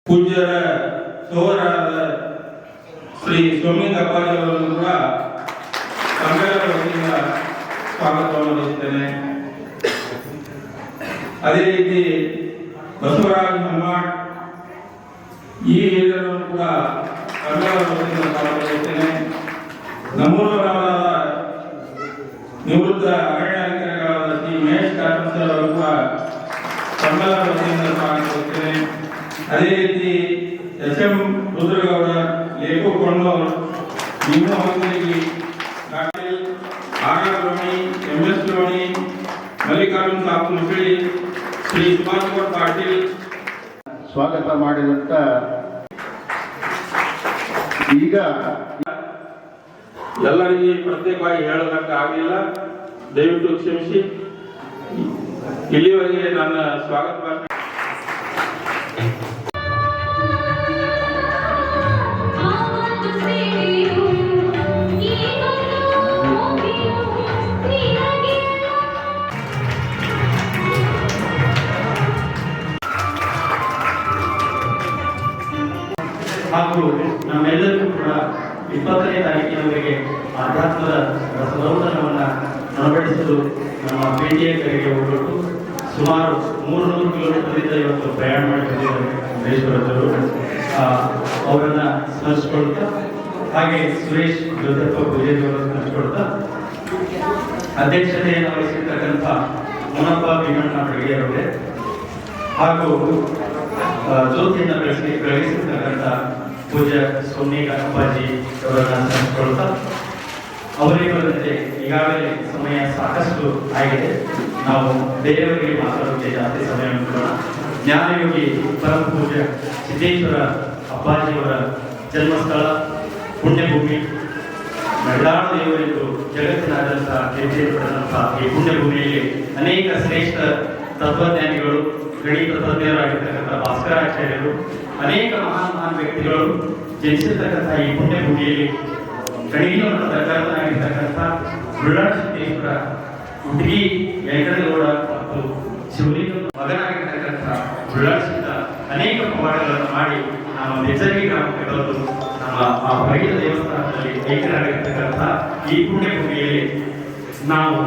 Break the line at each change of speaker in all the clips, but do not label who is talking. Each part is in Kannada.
ಪೂಜ್ಯರ ಸೋದರಾದ ಶ್ರೀ ಸೋಮಲಿಂಗ ಅಪ್ಪಾಜಿ ಅವರನ್ನು ಕೂಡ ಸಂಘದ ವತಿಯಿಂದ ಸ್ವಾಗತವನ್ನು ಬಯಸುತ್ತೇನೆ. ಅದೇ ರೀತಿ ಬಸವರಾಜ ಹಮ್ಮಾಡ್ ಈ ಹಿರಿಯರನ್ನು ಕೂಡ ಸಂಘದ ವತಿಯಿಂದ ಸ್ವಾಗತ ಬಯಸುತ್ತೇನೆ. ನಮ್ಮೂರವರಾದ ನಿವೃತ್ತ ಅರಣ್ಯಾಧಿಕಾರಿಗಳಾದ ಶ್ರೀ ಮಹೇಶ್ ಕಾಟನ್ ಸರ್ ಅವರು ಕೂಡ ಸಂಘದ ವತಿಯಿಂದ ಸ್ವಾಗತ ಬಯಸುತ್ತೇನೆ. ಅದೇ ರೀತಿ ಎಸ್.ಎಂ. ರುದ್ರಗೌಡ, ಲೇಖು ಕೊಂಡೂರು, ನಿಮ್ಮ ಹೊಂದಿಗೆ ಡಾಕ್ಟರ್ ಆರ್.ಆರ್. ಲೋಣಿ, ಎಂ.ಎಸ್. ಲೋಣಿ, ಮಲ್ಲಿಕಾರ್ಜುನ್ ಸಾಬ್ ಮುಸಳಿ, ಶ್ರೀ ಸುಭಾಷ್ ಪಾಟೀಲ್
ಸ್ವಾಗತ ಮಾಡಿದಂತ ಈಗ
ಎಲ್ಲರಿಗೆ ಪ್ರತ್ಯೇಕವಾಗಿ ಹೇಳೋದಕ್ಕೆ ಆಗಲಿಲ್ಲ, ದಯವಿಟ್ಟು ಕ್ಷಮಿಸಿ. ಇಲ್ಲಿವರೆಗೆ ನನ್ನ ಸ್ವಾಗತ ಭಾಷಣ
ಹಾಗೂ ನಮ್ಮೆಲ್ಲರಿಗೂ ಕೂಡ 20ನೇ ತಾರೀಕಿನವರೆಗೆ ಆಧ್ಯಾತ್ಮದ ರಸದೌತಣವನ್ನು ಉಣಬಡಿಸಲು ನಮ್ಮ ಭೇಟಿಯ ಕರೆಗೆ ಹೋಗ್ಬಿಟ್ಟು ಸುಮಾರು 300 ಕಿಲೋಮೀಟರ್ನಿಂದ ಇವತ್ತು ಪ್ರಯಾಣ ಮಾಡಿ ಬಂದಿದ್ದಾರೆ ಮಹೇಶ್ವರದವರು. ಅವರನ್ನು ಸ್ಮರಿಸಿಕೊಳ್ತಾ, ಹಾಗೆ ಸುರೇಶ್ ಜೋತಪ್ಪ ಪೂಜಾರಿ ಅವರನ್ನು ಸ್ಮರಿಸಿಕೊಳ್ತಾ, ಅಧ್ಯಕ್ಷತೆಯನ್ನು ವಹಿಸಿರ್ತಕ್ಕಂಥ ಮುನಪ್ಪ ಭೀಮಣ್ಣ ಬೆಳಗೆಯವರೇ ಹಾಗೂ ಜ್ಯೋತಿಯನ್ನು ಬೆಳಗಿಸಿರ್ತಕ್ಕಂಥ ಪೂಜ್ಯ ಸೋಮಲಿಂಗ ಅಪ್ಪಾಜಿ ಅವರನ್ನು ಸ್ಮರಿಸಿಕೊಳ್ತಾ, ಅವರಿಬ್ಬರಂತೆ ಈಗಾಗಲೇ ಸಮಯ ಸಾಕಷ್ಟು ಆಗಿದೆ. ನಾವು ಬೇರೆಯವರಿಗೆ ಮಾತಾಡೋಕ್ಕೆ ಜಾಸ್ತಿ ಸಮಯವನ್ನು ಕೊಡೋಣ. ಜ್ಞಾನಯೋಗಿ ಪರಮ ಪೂಜ್ಯ ಸಿದ್ದೇಶ್ವರ ಅಪ್ಪಾಜಿಯವರ ಜನ್ಮಸ್ಥಳ, ಪುಣ್ಯಭೂಮಿ, ನಡೆದಾಡ ದೇವರೆಂದು ಜಗತ್ತಿನಾದ್ಯಂತ ಕೀರ್ತಿ ಪಡೆದಂತಹ ಈ ಪುಣ್ಯಭೂಮಿಯಲ್ಲಿ ಅನೇಕ ಶ್ರೇಷ್ಠ ತತ್ವಜ್ಞಾನಿಗಳು, ಗಣಿತ ತಜ್ಞರಾಗಿರ್ತಕ್ಕಂಥ ಭಾಸ್ಕರಾಚಾರ್ಯರು, ಅನೇಕ ಮಹಾನ್ ವ್ಯಕ್ತಿಗಳು ಜನಿಸಿರ್ತಕ್ಕಂಥ ಈ ಪುಣ್ಯಭೂಮಿಯಲ್ಲಿ ಕಣಿಗಿನ ಕರ್ತನಾಗಿರ್ತಕ್ಕಂಥ ಬುಳ್ಳಾಳ ಸಿದ್ದೇಶ್ವರ, ಹುಡುಗಿ ವೆಂಕಟಗೌಡ ಮತ್ತು ಶಿವಲಿಂಗ ಮಗನಾಗಿರ್ತಕ್ಕಂಥ ಬುಳ್ಳಾಳ ಸಿದ್ದ ಅನೇಕ ಪವಾಡಗಳನ್ನು ಮಾಡಿ ನಮ್ಮ ಬೆಜರ್ಗಿ ಗ್ರಾಮಕ್ಕೆ ಬಂದು ನಮ್ಮ ಆ ಹೊರಗಿನ ದೇವಸ್ಥಾನದಲ್ಲಿ ಐಕ್ಯರಾಗಿರ್ತಕ್ಕಂಥ ಈ ಪುಣ್ಯಭೂಮಿಯಲ್ಲಿ ನಾವು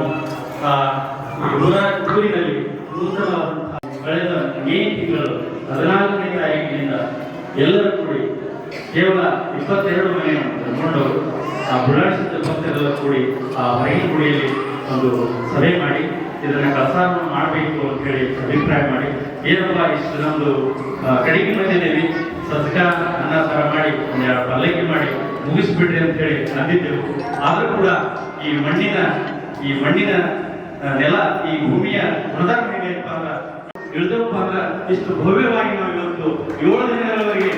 ಊರಿನಲ್ಲಿ ನೂತನವಾದಂತಹ ಕಳೆದ ಮೇ ತಿಂಗಳು 14ನೇ ತಾರೀಕಿನಿಂದ ಎಲ್ಲರೂ ಕೂಡಿ ಕೇವಲ 22 ಮನೆಯನ್ನು ತಗೊಂಡು ಆ ಬುಳ್ಳಾಡಿಸಿದ ಭಕ್ತರೆಲ್ಲ ಕೂಡಿ ಆ ಹೊರಗಿನ ಗುಡಿಯಲ್ಲಿ ಒಂದು ಸಭೆ ಮಾಡಿ ಇದನ್ನು ಪ್ರಸಾರವನ್ನು ಮಾಡಬೇಕು ಅಂತ ಹೇಳಿ ಅಭಿಪ್ರಾಯ ಮಾಡಿ, ಏನಪ್ಪ ಇಷ್ಟು ನಮ್ಮದು ಕಡಿಮೆ ಬಂದಿದ್ದೇವೆ, ಸಸ್ಕ ಅನ್ನ ಸಾರ ಮಾಡಿ ಒಂದೆರಡು ಪಲ್ಲಕ್ಕಿ ಮಾಡಿ ಮುಗಿಸ್ಬಿಡ್ರಿ ಅಂತ ಹೇಳಿ ಅಂದಿದ್ದೆವು. ಆದರೂ ಕೂಡ ಈ ಮಣ್ಣಿನ ನೆಲ, ಈ ಭೂಮಿಯ ಮೃದರ್ಮಣಿ ಅಂದ್ರೆ ಇಳಿದಪ್ಪ ಅಂದ್ರೆ ಇಷ್ಟು ಭವ್ಯವಾಗಿ ನಾವು ಇವತ್ತು 7 ದಿನಗಳವರೆಗೆ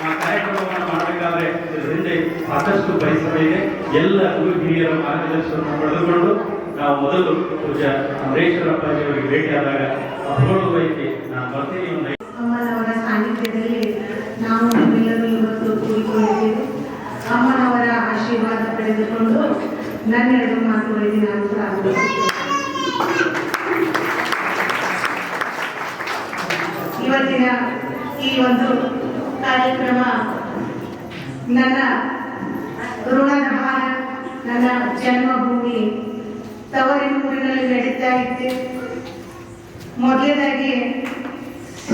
ಆ ಕಾರ್ಯಕ್ರಮವನ್ನು ಮಾಡಬೇಕಾದ್ರೆ ಇದರ ಹಿಂದೆ ಸಾಕಷ್ಟು ಪರಿಶ್ರಮ ಇದೆ. ಎಲ್ಲ ಗುರು ಹಿರಿಯರ ಮಾರ್ಗದರ್ಶನವನ್ನು ಪಡೆದುಕೊಂಡು ನಾವು ಮೊದಲು ಪೂಜ್ಯ ಅಮರೇಶ್ವರ ಅಪ್ಪಾಜಿ ಅವರಿಗೆ ಭೇಟಿಯಾದಾಗ ಅಪರೋಧ ವೈದ್ಯ ನಾನು ಬರ್ತೀನಿ
ಅಮ್ಮನವರ ಸಾನ್ನಿಧ್ಯದಲ್ಲಿ ನಾವು ಎಲ್ಲರೂ ಇವತ್ತು ಕೂಡಿಕೊಂಡಿದ್ದೇವೆ. ಅಮ್ಮನವರ ಆಶೀರ್ವಾದ ಪಡೆದುಕೊಂಡು ನನ್ನೆರಡು ಮಾತುಗಳಿಗೆ ನಾನು ಪ್ರಾರಂಭಿಸುತ್ತೇನೆ. ಇವತ್ತಿನ ಈ ಒಂದು ಕಾರ್ಯಕ್ರಮ ನನ್ನ ಋಣದ ಭಾರ, ನನ್ನ ಜನ್ಮಭೂಮಿ ತವರಿನ ಊರಿನಲ್ಲಿ ನಡೀತಾ ಇದ್ದೆ. ಮೊದಲನೇದಾಗಿ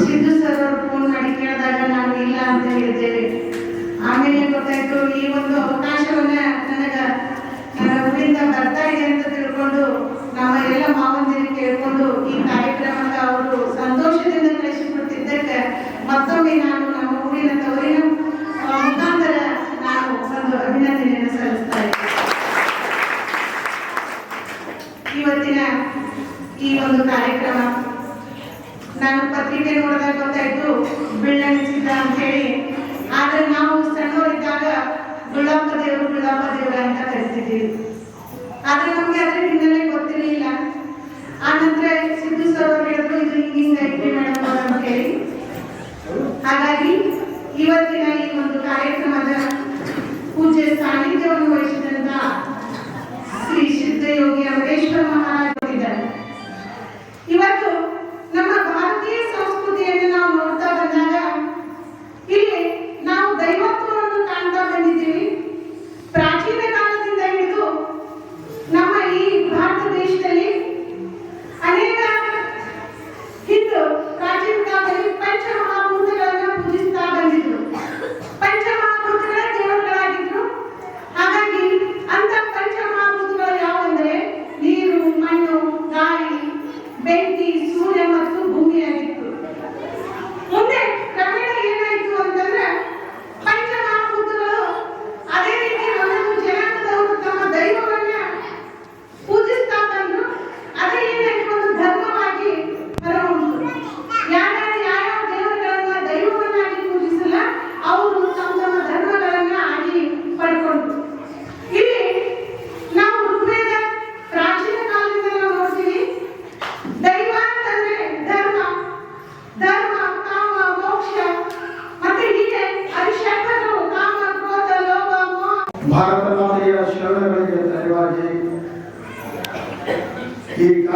ಸಿದ್ದು ಸರ್ ಅವರು ಫೋನ್ ಮಾಡಿ ಕೇಳಿದಾಗ ನಾನು ಇಲ್ಲ ಅಂತ ಹೇಳಿದ್ದೇವೆ. ಆಮೇಲೆ ಗೊತ್ತಾಯ್ತು ಈ ಒಂದು ಅವಕಾಶವನ್ನ ನನ್ನ ಊರಿಂದ ಬರ್ತಾ ಇದೆ ಅಂತ ತಿಳ್ಕೊಂಡು ನಮ್ಮ ಎಲ್ಲ ಮಾವಂದಿರಿಗೆ ಕೇಳ್ಕೊಂಡು ಈ ಕಾರ್ಯಕ್ರಮಕ್ಕೆ ಅವರು ಸಂತೋಷದಿಂದ ಕಳಿಸಿಕೊಡ್ತಿದ್ದಕ್ಕೆ ಮತ್ತೊಮ್ಮೆ ನಾನು ನಮ್ಮ ಊರಿನ ತವರಿನ ಮುಖಾಂತರ ನಾನು ಒಂದು ಅಭಿನಂದನೆಯನ್ನು ಸಲ್ಲಿಸ್ತಾ ಇದ್ದೇನೆ. ಇವತ್ತಿನ ಈ ಒಂದು ಕಾರ್ಯಕ್ರಮ ನಾನು ಪತ್ರಿಕೆ ನೋಡಿದಾಗ ಗೊತ್ತಾಯ್ತು ಬೀಳಣಿಸಿದ್ದ ಅಂತ ಹೇಳಿ. ಆದ್ರೆ ನಾವು ಸಣ್ಣವರಿದ್ದಾಗ ಗುಳ್ಳಪ್ಪ ದೇವರು ಅಂತ ಕರಿತಿದ್ದೀವಿ. ಆದ್ರೆ ನಮ್ಗೆ ಅದ್ರ ಹಿನ್ನೆಲೆ ಗೊತ್ತಿರಲಿಲ್ಲ. ಆ ನಂತರ ಸಿದ್ದು ಸರ್ ಅವರು ಹೇಳಿದ್ರು ಇದು ಹಿಂಗೈತಿ ಮೇಡಮ್ ಅಂತ ಹೇಳಿ. ಹಾಗಾಗಿ ಇವತ್ತಿನ ಈ ಒಂದು ಕಾರ್ಯಕ್ರಮದ ಪೂಜೆ ಸಾನ್ನಿಧ್ಯವನ್ನು ವಹಿಸಿದಂತ ಶ್ರೀ ಸಿದ್ದಯೋಗಿ ಅಮರೇಶ್ವರ ಮಹಾರಾಜರಿದ್ದಾರೆ. ಇವತ್ತು ನಮ್ಮ ಭಾರತೀಯ ಸಂಸ್ಕೃತಿಯನ್ನು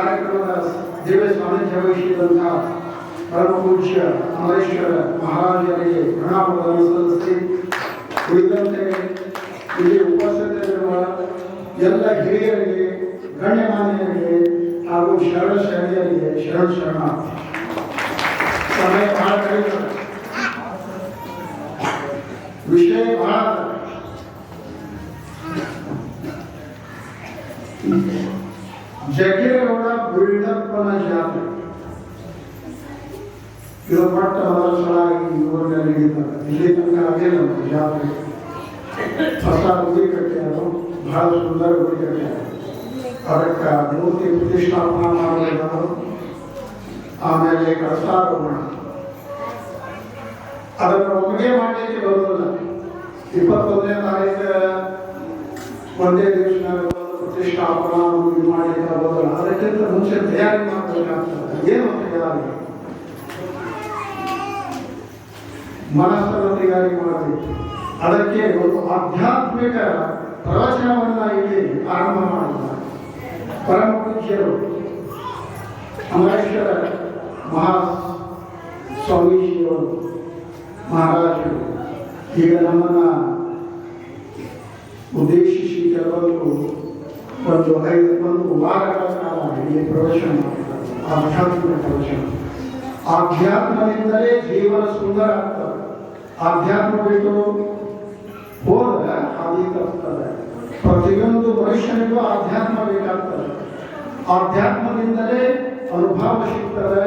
ಕಾರ್ಯಕ್ರಮದ ದಿವ್ಯ ಸಾನ್ನಿಧ್ಯ ವಹಿಸಿದಂತಹ ಪರಮ ಪೂಜ್ಯ ಅಮರೇಶ್ವರ ಮಹಾರಾಜರಿಗೆ ಪ್ರಣಾಮಗಳನ್ನು ಸಲ್ಲಿಸಿ ಉಳಿದಂತೆ ಇಲ್ಲಿ ಉಪಸ್ಥಿತರಿರುವ ಎಲ್ಲ ಹಿರಿಯರಿಗೆ ಗಣ್ಯಮಾನ್ಯರಿಗೆ ಹಾಗೂ ಶರಣರಿಗೆ ಶರಣ ಸಮಯ ಬಹಳ ಕಡಿಮೆ, ವಿಷಯ ಬಹಳ ಜಗ್ಗೇಗೌಡ ಬಿಲ್ಡಪ್ಪನ ಜಾತ್ರೆ ಇದು ಪಟ್ಟ ಮೊದಲ ಸಲ ಊರಲ್ಲಿ ನಡೀತಾರೆ. ಇಲ್ಲಿ ತನಕ ಅದೇ ನಮ್ಮ ಜಾತ್ರೆ ಹೊಸ ಗುಡಿ ಕಟ್ಟ್ಯಾರು, ಬಹಳ ಸುಂದರ ಗುಡಿ ಕಟ್ಟ್ಯಾರು. ಅದಕ್ಕೆ ಮೂರ್ತಿ ಪ್ರತಿಷ್ಠಾಪನಾ ಮಾಡಬೇಕು, ಆಮೇಲೆ ಕಳಸಾರೋಹಣ. ಅದನ್ನು ಒಮ್ಮೆಗೆ ಮಾಡಲಿಕ್ಕೆ ಬರೋದಿಲ್ಲ. 21ನೇ ತಾರೀಕು ಒಂದೇ ದಿವಸ ಪ್ರತಿಷ್ಠಾಪನಾ ಮಾಡಲಿಕ್ಕೆ ಬರೋದಿಲ್ಲ. ಅದಕ್ಕಿಂತ ಮುಂಚೆ ತಯಾರಿ ಮಾಡಬೇಕಾಗ್ತದೆ. ಏನು ತಯಾರಿ? ಮನಸ್ಸನ್ನು ತಯಾರಿ ಮಾಡಬೇಕು. ಅದಕ್ಕೆ ಒಂದು ಆಧ್ಯಾತ್ಮಿಕ ಪ್ರವಚನವನ್ನ ಇಲ್ಲಿ ಆರಂಭ ಮಾಡಿದ್ದಾರೆ ಪರಮ ಪೂಜ್ಯರು ಅಮರೇಶ್ವರ ಸ್ವಾಮೀಜಿಯವರು ಮಹಾರಾಜರು. ಈಗ ನಮ್ಮನ್ನ ಉದ್ದೇಶಿಸಿ ಕೆಲವೊಂದು ಒಂದು ವಾರಗಳ ಕಾಲ ಇಲ್ಲಿ ಪ್ರವಚನ ಮಾಡಿದ್ದಾರೆ. ಆಧ್ಯಾತ್ಮಿಕ ಪ್ರವಚನ. ಆಧ್ಯಾತ್ಮದಿಂದಲೇ ಜೀವನ ಸುಂದರ ಆಗ್ತದೆ. ಆಧ್ಯಾತ್ಮ ಬಿಟ್ಟು ಹೋದ ಹಾದಿ ತಪ್ಪುತ್ತದೆ. ಪ್ರತಿಯೊಂದು ಮನುಷ್ಯನಿಗೂ ಆಧ್ಯಾತ್ಮ ಬೇಕಾಗ್ತದೆ. ಆಧ್ಯಾತ್ಮದಿಂದಲೇ ಅನುಭವ ಸಿಗ್ತದೆ,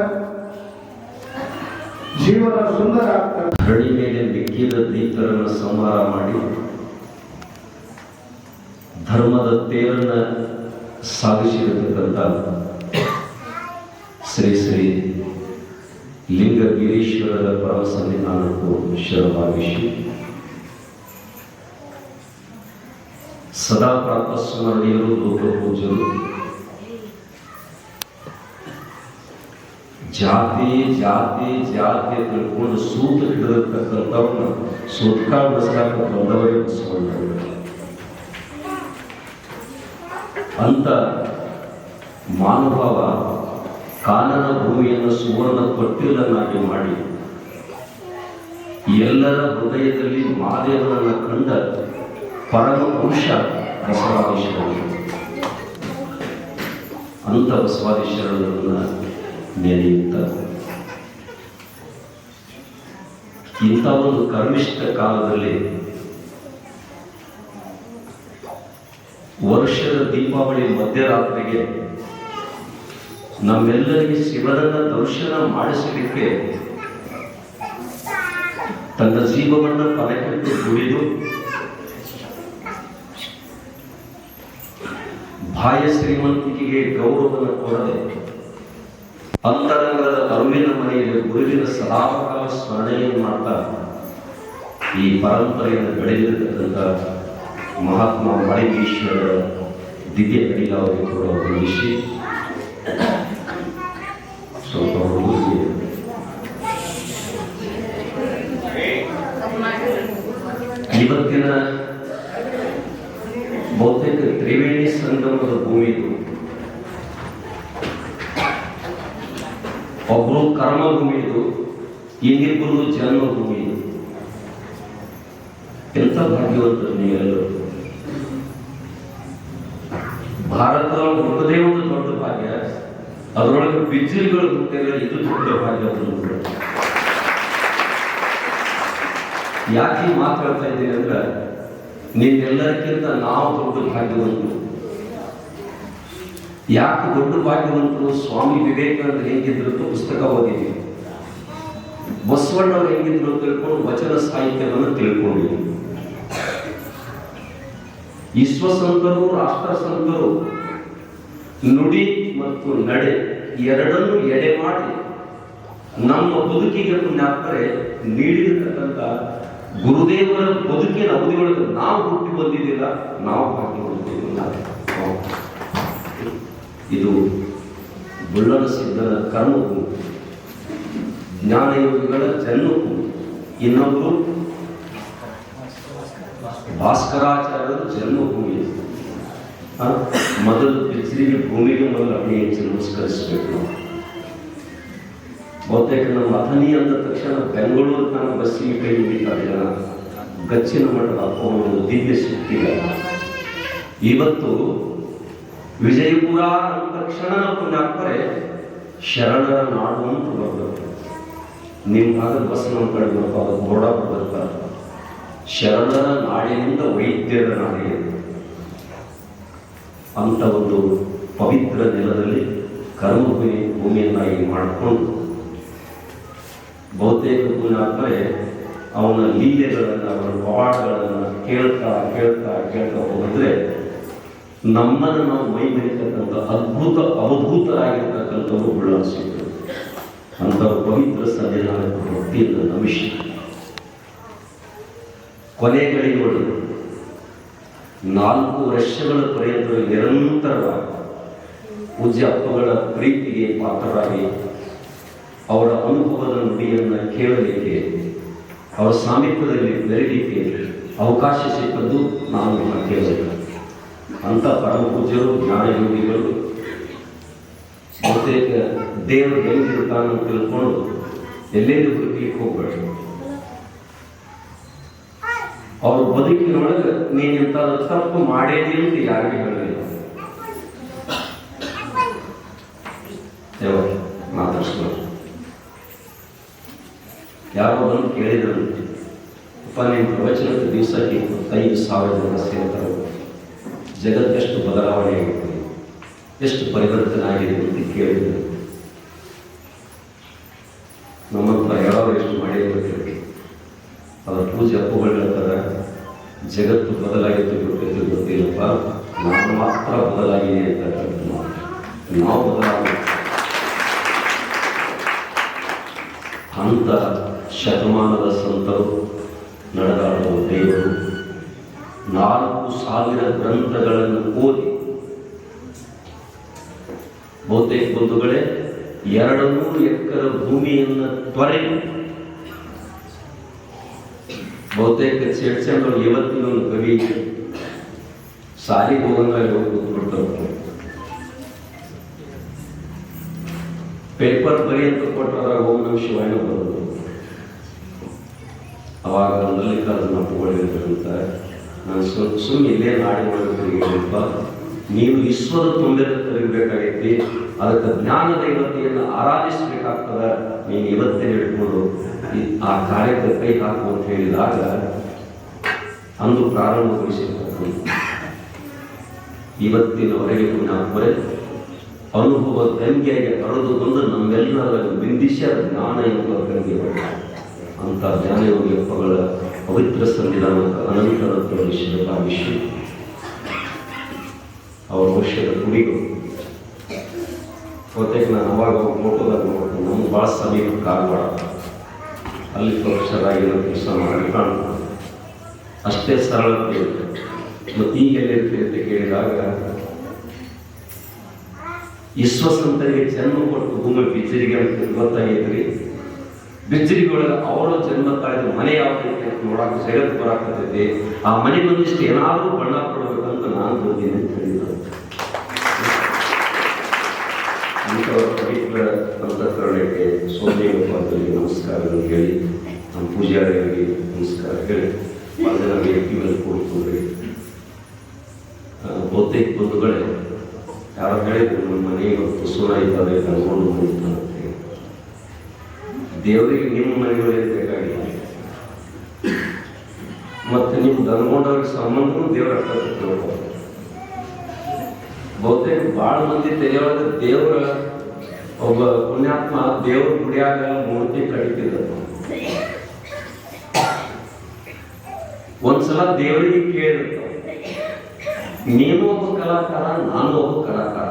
ಜೀವನ ಸುಂದರ ಆಗ್ತದೆ.
ಹಳ್ಳಿ ಮೇಲೆ ಮಿಕ್ಕಿದ ದೀಪಗಳನ್ನು ಸಂಹಾರ ಮಾಡಿ ಧರ್ಮದ ತೇರನ್ನ ಸಾಗಿಸಿರತಕ್ಕಂಥ ಶ್ರೀ ಶ್ರೀ ಲಿಂಗಗಿರೀಶ್ವರರ ಪರಮ ಸನ್ನಿಧಾನಕ್ಕೂ ಶರಣಾಗಿಸಿ ಸದಾ ಪ್ರಾತಸ್ಮರಣೀಯರು, ಲೋಕಪೂಜ್ಯರು, ಜಾತಿ ಜಾತಿ ಜಾತಿ ತಿಳ್ಕೊಂಡು ಸೂತ್ರ ಹಿಡಿದಿರ್ತಕ್ಕಂಥವ್ರನ್ನ ಸೂತ್ರ ಬಸ್ಲಾಕ ಬಂದವರೇ ಬಸವಣ್ಣ ಅಂತ ಮಾನುಭಾವ ಕಾನನ ಭೂಮಿಯನ್ನು ಸುವರ್ಣ ತೊಟ್ಟಿಲನ್ನಾಗಿ ಮಾಡಿ ಎಲ್ಲರ ಹೃದಯದಲ್ಲಿ ಮಾದೇವನನ್ನು ಕಂಡ ಪರಮ ಪುರುಷ ಬಸವಾದೀಶ್ವರರು. ಅಂತ ಬಸವಾದೀಶ್ವರರನ್ನ ನೆನೆಯುತ್ತ ಇಂಥ ಒಂದು ಕರ್ಮಿಷ್ಠ ಕಾಲದಲ್ಲಿ ವರ್ಷದ ದೀಪಾವಳಿ ಮಧ್ಯರಾತ್ರಿಗೆ ನಮ್ಮೆಲ್ಲರಿಗೆ ಶಿವನನ್ನ ದರ್ಶನ ಮಾಡಿಸಲಿಕ್ಕೆ ತನ್ನ ಜೀವವನ್ನು ಪಣಕ್ಕಿಟ್ಟು ದುಡಿದು ಬಾಹ್ಯ ಶ್ರೀಮಂತಿಕೆಗೆ ಗೌರವವನ್ನು ಕೊಡದೆ ಅಂತರಂಗದ ಅರುವಿನ ಮನೆಯಲ್ಲಿ ಗುರುವಿನ ಸದಾಕಾಲ ಸ್ಮರಣೆಯನ್ನು ಮಾಡ್ತಾ ಈ ಪರಂಪರೆಯನ್ನು ಬೆಳೆದಿರತಕ್ಕಂಥ ಮಹಾತ್ಮ ಮಳಿಗೇಶ್ವರರ ದಿವ್ಯ ಕಡಿಲಾವರಿಗೆ ಕೂಡ ವಂದಿಸಿ ಸ್ವಲ್ಪ ಇವತ್ತಿನ ಬಹುತೇಕ ತ್ರಿವೇಣಿ ಸಂಗಮದ ಭೂಮಿ ಇದು. ಒಬ್ಬರು ಕರ್ಮಭೂಮಿ ಇದು, ಇನ್ನಿಬ್ಬರು ಜನ್ಮಭೂಮಿ ಇದು. ಎಂಥ ಭಾಗ್ಯವಂತರು ನೀವೆಲ್ಲರೂ. ಭಾರತದೊಳಗೆ ಹುಟ್ಟದೇ ಒಂದು ದೊಡ್ಡ ಭಾಗ್ಯ, ಅದರೊಳಗೆ ಬಿಜ್ಜಲಿಗಳು ಹುಟ್ಟಿದ್ರೆ ಇದು ದೊಡ್ಡ ಭಾಗ್ಯ. ಯಾಕೆ ಮಾತಾಡ್ತಾ ಇದ್ದೀನಿ ಅಂದ್ರೆ ನೀವೆಲ್ಲರಿಗಿಂತ ನಾವು ದೊಡ್ಡ ಭಾಗ್ಯವಂತರು. ಯಾಕೆ ದೊಡ್ಡ ಭಾಗ್ಯವಂತರು? ಸ್ವಾಮಿ ವಿವೇಕಾನಂದ ಹೆಂಗಿದ್ರು ಪುಸ್ತಕ ಓದಿದ್ವಿ, ಬಸವಣ್ಣವ್ರು ಹೆಂಗಿದ್ರು ತಿಳ್ಕೊಂಡು ವಚನ ಸಾಹಿತ್ಯವನ್ನು ತಿಳ್ಕೊಂಡಿದ್ವಿ. ವಿಶ್ವಸಂತರು, ರಾಷ್ಟ್ರ ಸಂತರು ನುಡಿ ಮತ್ತು ನಡೆ ಎರಡನ್ನೂ ಎಡೆ ಮಾಡಿ ನಮ್ಮ ಬದುಕಿಗೆ ಪುಣ್ಯಾತ್ಮರೆ ನೀಡಿರತಕ್ಕಂಥ ಗುರುದೇವರ ಬದುಕಿನ ಅವಧಿಯೊಳಗೆ ನಾವು ಹುಟ್ಟಿ ಬಂದಿದ್ದಿಲ್ಲ, ನಾವು ಭಾಗ್ಯ ಹೊಂದಿದ್ದಿಲ್ಲ. ಇದು ಬುಳ್ಳನ ಸಿದ್ಧನ ಕರ್ಮಭೂಮಿ, ಜ್ಞಾನಯೋಗಿಗಳ ಜನ್ಮಭೂಮಿ. ಇನ್ನೊಬ್ಬರು ಭಾಸ್ಕರಾಚಾರ್ಯರ ಜನ್ಮಭೂಮಿ. ಮೊದಲು ಬಿಸಿಲಿಗೆ ಭೂಮಿಗೆ ಮೊದಲು ಅಗ್ನಿ ಹೆಚ್ಚು ನಮಸ್ಕರಿಸಬೇಕು. ಬಹುತೇಕ ನಮ್ಮ ಅಥಣಿ ಅಂದ ತಕ್ಷಣ ಬೆಂಗಳೂರು ತನಕ ಬಸ್ಸಿಗೆ ಕೈ ಹಿಡಿತಾರೆ ಜನ. ಗಚ್ಚಿನ ಮಠದ ಒಂದು ದಿವ್ಯ ಶಕ್ತಿ. ಇವತ್ತು ವಿಜಯಪುರ ಅಂದ ತಕ್ಷಣ ಪುಣ್ಯಾತ್ಮರೆ ಶರಣರ ನಾಡು ಅಂತ ಬರಬೇಕು. ನಿಮ್ಮ ಭಾಗದ ಬಸ್ ನಮ್ಮ ಕಡೆ ಬರ್ತಾರೆ, ಬೋರ್ಡ ಬರ್ತಾರೆ. ಶರಣರ ನಾಡಿನಿಂದ ವೈದ್ಯರ ನಾಡಿಗೆ ಅಂತ ಒಂದು ಪವಿತ್ರ ನೆಲದಲ್ಲಿ ಭೂಮಿಯನ್ನಾಗಿ ಮಾಡಿಕೊಂಡು ಬಹುತೇಕ ಪುಣ್ಯಾತ್ಮರೆ ಅವನ ಲೀಲೆಗಳನ್ನು, ಅವನ ಪವಾಡಗಳನ್ನು ಕೇಳ್ತಾ ಕೇಳ್ತಾ ಕೇಳ್ತಾ ಹೋಗಿದ್ರೆ ನಮ್ಮನ್ನು ನಾವು ಮೈ ಬೆಳೀತಕ್ಕಂಥ ಅವಧೂತರಾಗಿರ್ತಕ್ಕಂಥವ್ರು ಬಳ್ಳಾರಿಸಿದ್ರು. ಅಂತ ಪವಿತ್ರ ಸನ್ನಿಧಾನಕ್ಕೆ ಭಕ್ತಿಯಿಂದ ನಮಿಸಿ ಕೊನೆಗಳಿಗೊಳ್ಳು 4 ವರ್ಷಗಳ ಪರ್ಯಂತ ನಿರಂತರವಾಗಿ ಪೂಜ್ಯ ಅಪ್ಪಗಳ ಪ್ರೀತಿಗೆ ಪಾತ್ರರಾಗಿ ಅವರ ಅನುಭವದ ನುಡಿಯನ್ನು ಕೇಳಲಿಕ್ಕೆ, ಅವರ ಸಾಮೀಪ್ಯದಲ್ಲಿ ಬೆರೀಲಿಕ್ಕೆ ಅವಕಾಶ ಸಿಕ್ಕದ್ದು ನಾನು ಕೇಳಬೇಕು. ಅಂತ ಪರಮ ಪೂಜ್ಯರು, ಜ್ಞಾನಯೋಗಿಗಳು ಬಹುತೇಕ ದೇವರು ಹೆಂಗಿರ್ತಾನೆ ಅಂತ ತಿಳ್ಕೊಂಡು ಎಲ್ಲೆಲ್ಲಿ ಹುಡುಕಲಿಕ್ಕೆ ಹೋಗ್ಬೇಡಿ. ಅವ್ರ ಬದುಕಿನೊಳಗೆ ನೀನಿಂತ ತಪ್ಪು ಮಾಡೇನಿ ಅಂತ ಯಾರಿಗೆ ಹೇಳಲಿಲ್ಲ. ಮಾತಾಡ್ಸ್ಕೊಂಡು ಯಾರೋ ಬಂದು ಕೇಳಿದ್ರು, ಅಪ್ಪ ನಿಮ್ಮ ಪ್ರವಚನಕ್ಕೆ ದಿವಸಕ್ಕೆ 25,000 ಜನ ಸೇರ್ತಾರೆ, ಜಗತ್ತೆಷ್ಟು ಬದಲಾವಣೆ ಆಗಿದೆ, ಎಷ್ಟು ಪರಿವರ್ತನೆ ಆಗಿದೆ ಅಂತ ಕೇಳಿದ್ರು. ನಮ್ಮಂತ ಯಾರು ಎಷ್ಟು ಮಾಡಿರ್ಬೇಕು. ಅದರ ಪೂಜೆ ಅಪ್ಪುಗಳು ಹೇಳ್ತಾರೆ, ಜಗತ್ತು ಬದಲಾಗಿತ್ತು ಗೊತ್ತಿಲ್ಲಪ್ಪ, ನಾನು ಮಾತ್ರ ಬದಲಾಗಿದೆ ಅಂತ. ನಾವು ಬದಲಾಗ ಅಂತ ಶತಮಾನದ ಸಂತರು, ನಡೆದಾಡುವ ದೇವರು 4,000 ಗ್ರಂಥಗಳನ್ನು ಓದಿ ಬಹುತೇಕ ಬಂಧುಗಳೇ 200 ಎಕರೆ ಭೂಮಿಯನ್ನು ತೊರೆದು ಬಹುತೇಕ ಚೇಡ್ಸಂಡು ಇವತ್ತಿನ ಒಂದು ಕವಿ ಸಾಲಿಗೆ ಹೋಗಂಗಾಗಿ ಹೋಗಿ ಕೂತ್ಬಿಡ್ತಾರೆ. ಪೇಪರ್ ಬರಿ ಅಂತ ಕೊಟ್ಟರೆ ಓಂ ನಮಃ ಶಿವಾಯ ಬರೋದು. ಅವಾಗ ಮಲ್ಲಿಕಾರ್ಜುನ ಅಪ್ಪುಗಳಿರ್ಬೇಕಂತ ನಾನು ಸುಮ್ಮನೆ ಇಲ್ಲೇ ನಾಡಿ ಮಾಡಬೇಕಪ್ಪ, ನೀವು ವಿಶ್ವದ ತುಂಬಿದ ತಿರುಗಬೇಕಾಗೈತಿ, ಅದಕ್ಕೆ ಜ್ಞಾನ ದೇವತೆಯನ್ನು ಆರಾಧಿಸಬೇಕಾಗ್ತದೆ, ನೀನು ಇವತ್ತೇ ಹಿಡ್ಕೊಂಡು ಆ ಕಾರ್ಯಕ್ಕೆ ಕೈ ಹಾಕು ಅಂತ ಹೇಳಿದಾಗ ಅಂದು ಪ್ರಾರಂಭಗೊಳಿಸಿರ್ತಕ್ಕಂಥ ಇವತ್ತಿನವರೆಗೆ ಪುಣ್ಯಾತ್ಮರೆ ಅನುಭವ ಗಂಗೆಗೆ ಹರಿದು ಬಂದು ನಮ್ಮೆಲ್ಲರ ಬಿಂದಿಸಿ ಅದು ಜ್ಞಾನ ಎಂಬ ಗಂಗೆ ಅಂತ ಜ್ಞಾನಯೋಗಿ ಅಪ್ಪಗಳ ಪವಿತ್ರ ಸಂವಿಧಾನಕ್ಕೆ ಅನಂತರ ಶ್ರೀ ಅವರ ವರ್ಷದ ಕುಡಿಗಳು ಬಹುತೇಕ ನಾನು ಅವಾಗ ಫೋಟೋದಾಗ ನೋಡ್ತೀನಿ. ನಮ್ಗೆ ಭಾಳ ಸಮೀಪ ಕಾರವಾರ, ಅಲ್ಲಿ ಪ್ರೊಫೆಸರಾಗಿರೋ ಕೆಲಸ ಮಾಡಿ ಕಾಣ್ತಾರೆ. ಅಷ್ಟೇ ಸರಳತೆ ಇರುತ್ತೆ. ಮತ್ತು ಈಗ ಎಲ್ಲಿರ್ತೀವಿ ಅಂತ ಕೇಳಿದಾಗ ವಿಶ್ವಸಂತರಿಗೆ ಜನ್ಮ ಕೊಟ್ಟು ಭೂಮಿ ಬಿಜ್ಜರಿಗೆ ಅಂತ ಗೊತ್ತಾಗೈತ್ರಿ. ಬಿಜ್ಜರಿಗೊಳಗೆ ಅವರ ಜನ್ಮ ತಾಳಿದ ಮನೆ ಯಾವ ರೀತಿ ಅಂತ ನೋಡಕ್ಕೆ ಜಗತ್ತು ಬರಾಕತ್ತೈತಿ. ಆ ಮನೆ ಬಂದಿಷ್ಟು ಏನಾದರೂ ಬಣ್ಣ ಕೊಡಬೇಕಂತ ನಾನು ಬಂದೀನಿ ಅಂತ ಹೇಳಿದ್ರು. ಅಂಥವರ ಪವಿತ್ರ ಅಂತಃಕರಣಕ್ಕೆ ಸೋಮೇಶ್ವರರಿಗೆ ನಮಸ್ಕಾರಗಳು ಹೇಳಿ, ನಮ್ಮ ಪೂಜಾರಿಗಳಿಗೆ ನಮಸ್ಕಾರ ಹೇಳಿ, ಅದರ ವ್ಯಕ್ತಿಗಳು ಕೊಡ್ತೀವಿ. ಬಹುತೇಕ ಬಂಧುಗಳೇ ಯಾರು ಹೇಳಿದ್ರು, ನಮ್ಮ ಮನೆ ಇವತ್ತು ಸುರ ಇದ್ದಾರೆ ಕಳ್ಕೊಂಡು ಹೋಗ್ತಾರೆ. ದೇವರಿಗೆ ನಿಮ್ಮ ಮನೆಗಳೇ ಬೇಕಾಗಿಲ್ಲ, ಮತ್ತೆ ನಿಮ್ಮ ದನ್ಗೊಂಡವ್ರಿಗೆ ಸಂಬಂಧವೂ ದೇವರ ಅರ್ಥ. ಬಹುತೇಕ ಭಾಳ ಮಂದಿ ತೆರೆಯೊಳಗೆ ದೇವರ ಒಬ್ಬ ಪುಣ್ಯಾತ್ಮ ದೇವ್ರ ಗುಡಿಯಾಗ ಮೂರ್ತಿ ಕಡಿತಿದ್ದ. ಒಂದ್ಸಲ ದೇವರಿಗೆ ಕೇಳಿರ್ತ, ನೀನು ಒಬ್ಬ ಕಲಾಕಾರ, ನಾನು ಒಬ್ಬ ಕಲಾಕಾರ,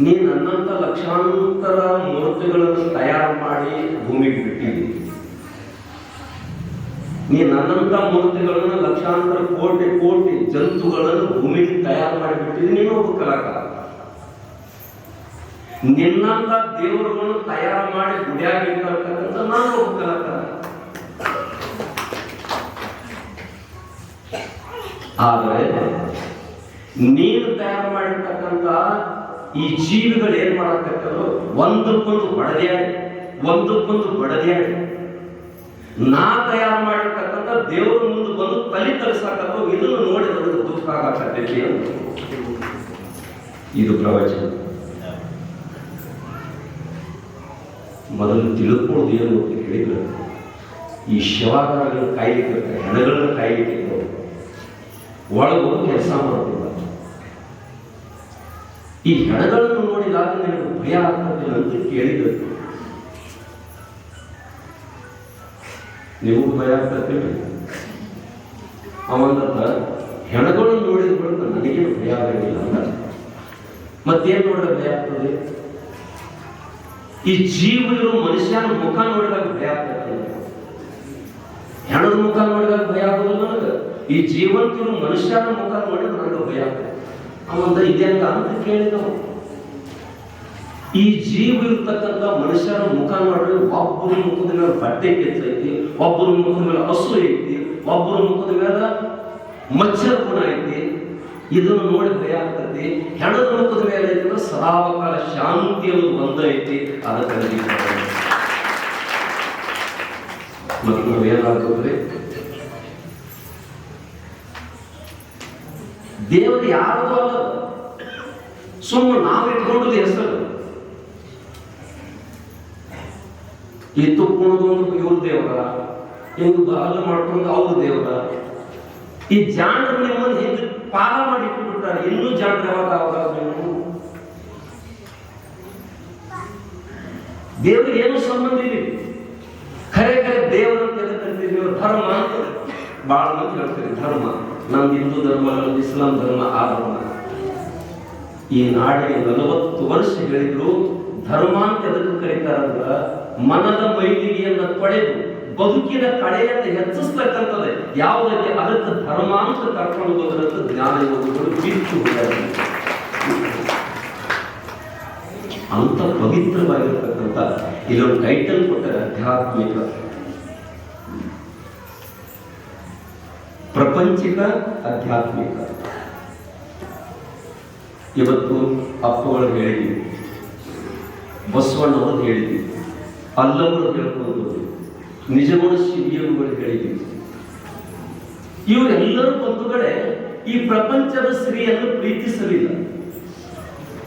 ನೀ ನನ್ನಂತ ಲಕ್ಷಾಂತರ ಮೂರ್ತಿಗಳನ್ನು ತಯಾರು ಮಾಡಿ ಭೂಮಿಗೆ ಬಿಟ್ಟಿದ್ದೀನಿ. ನೀ ನನ್ನಂತ ಮೂರ್ತಿಗಳನ್ನು ಲಕ್ಷಾಂತರ ಕೋಟಿ ಕೋಟಿ ಜಂತುಗಳನ್ನು ಭೂಮಿಗೆ ತಯಾರು ಮಾಡಿಬಿಟ್ಟಿದ್ದೀನಿ, ನೀನು ಒಬ್ಬ ಕಲಾಕಾರ. ನಿನ್ನಂತ ದೇವರುಗಳನ್ನು ತಯಾರು ಮಾಡಿ ಗುಡಿಯಾಗಿರ್ತಕ್ಕಂಥ ನಾನು ಒಬ್ಬ ಕಲಾಕಾರ. ಆದರೆ ನೀನು ತಯಾರು ಮಾಡಿರ್ತಕ್ಕಂಥ ಈ ಜೀವಿಗಳು ಏನ್ ಮಾಡತಕ್ಕಂಥ ಒಂದಕ್ಕೊಂದು ಬಡದ್ಯಾಡಿ ನಾ ತಯಾರು ಮಾಡಿರ್ತಕ್ಕಂಥ ದೇವರ ಮುಂದೆ ಬಂದು ತಲೆ ತರಿಸತಕ್ಕ ಇದನ್ನು ನೋಡಿ ನನಗೆ ದುಃಖ ಆಗತೈತಿ ಅಂತ. ಇದು ಪ್ರವಚನ. ಮೊದಲು ತಿಳ್ಕೊಳ್ಳೋದು ಏನು ಅಂತ ಹೇಳಿದ್ರೆ, ಈ ಶವಾಗಾರಗಳನ್ನು ಕಾಯ್ಲಿಕ್ಕೆ, ಹೆಣಗಳನ್ನ ಕಾಯ್ಲಿಕ್ಕೆ ಒಳಗೋಗಿ ಕೆಲಸ ಮಾಡೋದಿಲ್ಲ. ಈ ಹೆಣಗಳನ್ನು ನೋಡಿದಾಗ ನನಗೆ ಭಯ ಆಗ್ತದಿಲ್ಲ ಅಂತ ಕೇಳಿದ್ರು. ನೀವು ಭಯ ಆಗ್ತದೆ ಅವಂದ ಹೆಣಗಳನ್ನು ನೋಡಿದ ಬಳಿಕ ನನಗೇನು ಭಯ ಆಗಲಿಲ್ಲ ಅಂತ. ಮತ್ತೇನ್ ನೋಡಿದ್ರೆ ಭಯ ಆಗ್ತದೆ? ಈ ಜೀವಗಳು ಮನುಷ್ಯನ ಮುಖ ನೋಡಿದಾಗ ಭಯ ಆಗ್ತದೆ. ಹೆಣದ ಮುಖ ನೋಡಿದಾಗ ಭಯ ಆಗೋದಿಲ್ಲ ನನಗೆ. ಈ ಜೀವಂತಿರು ಮನುಷ್ಯನ ಮುಖ ನೋಡಿದ್ರೆ ನನಗೆ ಭಯ ಆಗ್ತದೆ. ಅವಂದ ಇದ್ಯಾಂಗ ಅಂತ ಕೇಳಿದವು. ಈ ಜೀವ ಇರ್ತಕ್ಕಂಥ ಮನುಷ್ಯನ ಮುಖ ನೋಡಿದ್ರೆ ಒಬ್ಬರ ಮುಖದ ಮೇಲೆ ಬಟ್ಟೆ ಕೆಚ್ಚೈತಿ, ಒಬ್ಬರ ಮುಖದ ಮೇಲೆ ಹಸು ಐತಿ, ಒಬ್ಬರ ಮುಖದ ಮೇಲೆ ಮಚ್ಚರ ಗುಣ ಐತಿ. ಇದನ್ನು ನೋಡಿ ಭಯ ಆಗ್ತದೆ. ಹೆಣದ ಮುಖದ ಮೇಲೆ ಐತಿ ಸದಾಕಾಲ ಶಾಂತಿಯನ್ನು ಬಂದ ಐತಿ. ಅದಕ್ಕೆ ಮತ್ತೆ ನಾವೇನಾಗ್ತದೆ, ದೇವರು ಯಾರದು ಅಲ್ಲ, ಸುಮ್ಮನೆ ನಾವು ಇಟ್ಕೊಂಡದ್ದು ಹೆಸರು. ಈ ತುಪ್ಪಣದೊಂದು ಇವ್ರ ದೇವರ, ಎಂದು ಅಲ್ಲ ಮಾಡ್ಕೊಂಡು ಅವ್ರ ದೇವರ. ಈ ಜಾಣರು ನಿಮ್ಮನ್ನು ಹಿಂದೆ ಪಾಲ ಮಾಡಿ ಇಟ್ಬಿಟ್ಟಾರೆ. ಇನ್ನೂ ಜಾಣರು ಯಾವಾಗ ಆವಾಗ ನೀವು ದೇವ್ರಿಗೆ ಏನು ಸಂಬಂಧ ಇದೆ? ಖರೆ ದೇವರಂತ ಎದಕ್ಕಂತೀವಿ ನೀವು? ಧರ್ಮ ಅಂತ ಬಹಳ ಮಂದಿ ಹೇಳ್ತೀರಿ. ಧರ್ಮ ನಮ್ದು ಹಿಂದೂ ಧರ್ಮ, ನಮ್ದು ಇಸ್ಲಾಂ ಧರ್ಮ, ಆ ಧರ್ಮ. ಈ ನಾಡಿಗೆ 40 ವರ್ಷ ಹೇಳಿದ್ರು ಧರ್ಮ ಅಂತ ಎದಕ್ಕೆ ಕರೀತಾರಂದ್ರ, ಮನದ ಮೈಲಿಗೆಯನ್ನ ಪಡೆದು ಬದುಕಿನ ಕಳೆಯನ್ನು ಹೆಚ್ಚಿಸ್ತಕ್ಕಂಥದ್ದೇ ಯಾವುದಕ್ಕೆ ಅದಕ್ಕೆ ಧರ್ಮ ಅಂತ ಕರ್ಕೊಂಡು ಹೋದ್ರಂತ ಜ್ಞಾನ ಯೋಗಗಳು ಬಿಟ್ಟು ಅಂತ ಪವಿತ್ರವಾಗಿರ್ತಕ್ಕಂಥ ಇಲ್ಲೊಂದು ಟೈಟಲ್ ಕೊಟ್ಟರೆ ಆಧ್ಯಾತ್ಮಿಕ, ಪ್ರಪಂಚಿಕ, ಆಧ್ಯಾತ್ಮಿಕ. ಇವತ್ತು ಅಪ್ಪಗಳು ಹೇಳಿದ್ವಿ, ಬಸವಣ್ಣವರು ಹೇಳಿದ್ವಿ, ಅಲ್ಲವರು ಹೇಳ್ಕೊಂಡು ನಿಜಗುಣ ಶಿವಿಯರುಗಳು ಹೇಳಿದ್ವಿ. ಇವರೆಲ್ಲರೂ ಬಂಧುಗಳೇ ಈ ಪ್ರಪಂಚದ ಸ್ತ್ರೀಯನ್ನು ಪ್ರೀತಿಸಲಿಲ್ಲ,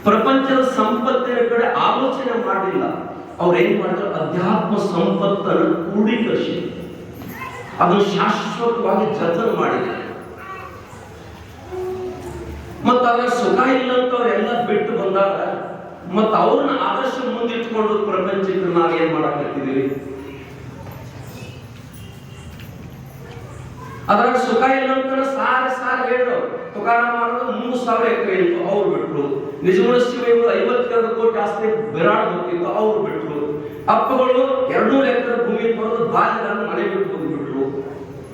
ಪ್ರಪಂಚದ ಸಂಪತ್ತಿನ ಕಡೆ ಆಲೋಚನೆ ಮಾಡಲಿಲ್ಲ. ಅವ್ರೇನ್ ಮಾಡಿದ್ರು, ಅಧ್ಯಾತ್ಮ ಸಂಪತ್ತನ್ನು ಕ್ರೋಢೀಕರಿಸಿ ಅದನ್ನು ಶಾಶ್ವತವಾಗಿ ಜತನ ಮಾಡಿದ್ರು. ಮತ್ತ ಅದರ ಸುಖ ಇಲ್ಲ ಅಂತ ಅವರೆಲ್ಲ ಬಿಟ್ಟು ಬಂದಾಗ ಮತ್ತ ಅವ್ರನ್ನ ಆದರ್ಶ ಮುಂದಿಟ್ಕೊಂಡು ಪ್ರಪಂಚಕ್ಕೆ ನಾವು ಏನ್ ಮಾಡಕತ್ತಿದೀವಿ? ಅದ್ರಾಗ ಸುಖ ಇಲ್ಲ ಅಂತ ಸಾರಿ ಹೇಳು. ತುಕಾರಾಮ್ ಮಾಡೋದು 3000 ಎಕರೆ ಇತ್ತು, ಅವ್ರು ಬಿಟ್ರು. ನಿಜಗುಣ ಶಿವಗಳು 52 ಕೋಟಿ ಆಸ್ತಿ ಬಿರಾಡ್ ಹೋಗ್ತಿತ್ತು, ಅವ್ರು ಬಿಟ್ರು. ಅಪ್ಪಗಳು 200 ಎಕರೆ ಭೂಮಿ ಬರೋದು ಬಾಲ್ಯದಲ್ಲಿ ಮನೆ ಬಿಟ್ಟು ಹೋಗ್ಬಿಟ್ರು.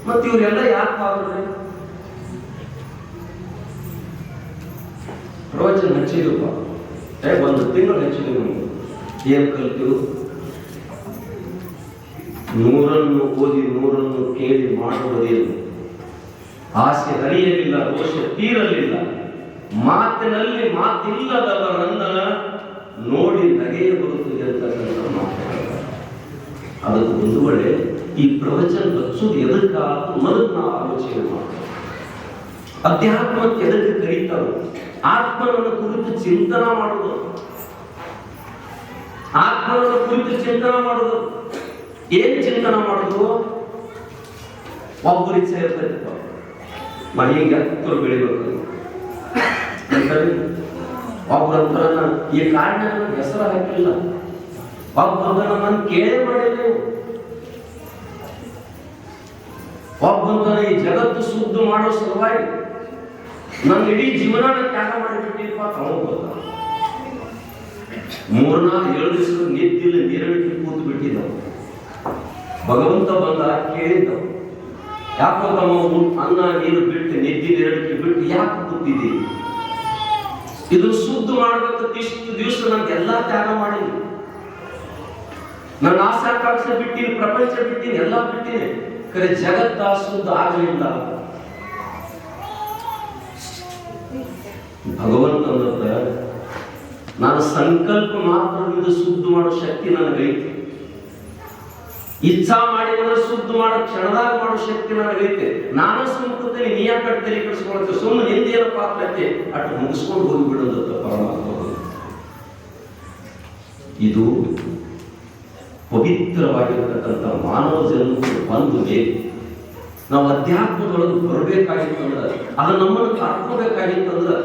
ಮತ್ತ ಇವರೆಲ್ಲ ಯಾಕೆ ಆದ್ರೆ ಪ್ರವಚನ ಹಚ್ಚಿದಪ್ಪ, 1 ತಿಂಗಳು ಹಚ್ಚಿದ್ವಿ. ಏನ್ ಕಲ್ತೀವಿ? 100 ಓದಿ 100 ಕೇಳಿ ಮಾಡುವುದೇನು? ಆಸೆ ಹರಿಯಲಿಲ್ಲ, ದೋಷ ತೀರಲಿಲ್ಲ, ಮಾತಿನಲ್ಲಿ ಮಾತಿಲ್ಲದವರನ್ನ ನೋಡಿ ನಗೆಯ ಬರುತ್ತದೆ ಅಂತಕ್ಕಂಥ ಮಾತು. ಅದಕ್ಕೆ ಒಂದು ವೇಳೆ ಈ ಪ್ರವಚನ ಹಚ್ಚೋದು ಎದಕ್ಕ ಮೊದಲು ನಾವು ಆಲೋಚನೆ ಮಾಡ್ತೀವಿ. ಅಧ್ಯಾತ್ಮಕ್ಕೆ ಎದಕ್ಕೆ ಕರೀತಾರೆ? ಆತ್ಮನನ್ನು ಕುರಿತು ಚಿಂತನ ಮಾಡುವುದು, ಆತ್ಮನನ್ನು ಕುರಿತು ಚಿಂತನ ಮಾಡುವುದು. ಏನ್ ಚಿಂತನ ಮಾಡುದು? ಒಬ್ಬರಿಗೆ ಸೇರ್ತೈತೆ ಮನೆಗೆ ಹತ್ತರು ಬೆಳಿಬೇಕು. ಒಬ್ಬರಂತರ ಈ ಕಾರಣ ಹೆಸರು ಹಾಕಿಲ್ಲ, ಒಬ್ಬ ನಾನು ಕೇಳೇ ಮಾಡಿಲ್ಲ. ಒಬ್ಬಂತರ ಈ ಜಗತ್ತು ಶುದ್ಧ ಮಾಡೋ ಸಲುವಾಗಿ ನನ್ನ ಇಡೀ ಜೀವನ ತ್ಯಾಗ ಮಾಡಿಬಿಟ್ಟಿಪ್ಪ. ತಗೊಂಡ್ 3-4 ದಿವಸ ನಿದ್ದಿಲ್ಲ, ನೀರಡಿಕೆ ಕೂತು ಬಿಟ್ಟಿದ್ದವು. ಭಗವಂತ ಬಂದ ಕೇಳಿದ್ದವು, ಯಾಕೋ ಅನ್ನ ನೀರು ಬಿಟ್ಟು ನಿದ್ದೆ ನೀರಡಿಕೆ ಬಿಟ್ಟು ಯಾಕೆ ಕೂತಿದ್ದೀವಿ? ಇದು ಶುದ್ಧ ಮಾಡಬೇಕು. ಇಷ್ಟು ದಿವಸ ನನ್ಗೆ ಎಲ್ಲಾ ತ್ಯಾಗ ಮಾಡೀನಿ, ನನ್ನ ಆಸೆ ಆಕಾಂಕ್ಷೆ ಬಿಟ್ಟಿನಿ, ಪ್ರಪಂಚ ಬಿಟ್ಟಿನಿ, ಎಲ್ಲ ಬಿಟ್ಟಿನಿ. ಕರೆ ಜಗತ್ತ ಶುದ್ಧ ಆಗಲಿಲ್ಲ. ಭಗವಂತನ ನಾನು ಸಂಕಲ್ಪ ಮಾತ್ರದಿಂದ ಶುದ್ಧ ಮಾಡೋ ಶಕ್ತಿ ನನಗೈತೆ, ಇಚ್ಛಾ ಮಾಡಿದ್ರೆ ಶುದ್ಧ ಮಾಡೋ ಕ್ಷಣದಾಗ ಮಾಡೋ ಶಕ್ತಿ ನನಗೈತೆ. ನಾನು ಸುಮ್ಮನೆ ನೀ ಯಾಕೆ ತಲೆ ಕೆಡಿಸ್ಕೊಳ್ತೇವೆ, ಸುಮ್ಮನೆ ನಿಂದೇನ ಪಾತ್ರಕ್ಕೆ ಅಟ್ಟು ಮುಗಿಸ್ಕೊಂಡು ಹೋಗಿಬಿಡೋದತ್ತ ಪರಮಾತ್ಮ. ಇದು ಪವಿತ್ರವಾಗಿರ್ತಕ್ಕಂಥ ಮಾನವ ಜನ್ಮಕ್ಕೆ ಬಂದು ನಾವು ಅಧ್ಯಾತ್ಮದೊಳಗೆ ಬರಬೇಕಾಗಿತ್ತಂದ್ರೆ, ಅದನ್ನ ನಮ್ಮನ್ನು ಕರ್ಕೋಬೇಕಾಗಿತ್ತಂದ್ರೆ,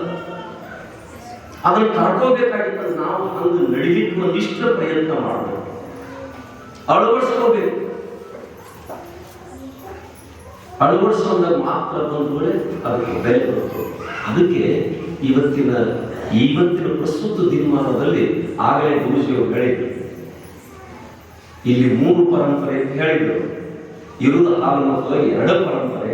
ನಾವು ಹಂಗೆ ನಡಿಲಿಕ್ಕೆ ಒಂದಿಷ್ಟು ಪ್ರಯತ್ನ ಮಾಡಬೇಕು, ಅಳವಡಿಸ್ಕೋಬೇಕು. ಅಳವಡಿಸೋದಾಗ ಮಾತ್ರ ಬಂದ್ಮೇಲೆ ಅದಕ್ಕೆ ಬೆಲೆ ಬರುತ್ತೆ. ಅದಕ್ಕೆ ಇವತ್ತಿನ ಪ್ರಸ್ತುತ ದಿನಮಾನದಲ್ಲಿ ಆಗಲೇ ಗುರುಜಿಯವರು ಹೇಳಿದ್ರು, ಇಲ್ಲಿ 3 ಪರಂಪರೆ ಅಂತ ಹೇಳಿದ್ರು. ಇರುವುದು ಹಾಲು ಮತ್ತು 2 ಪರಂಪರೆ.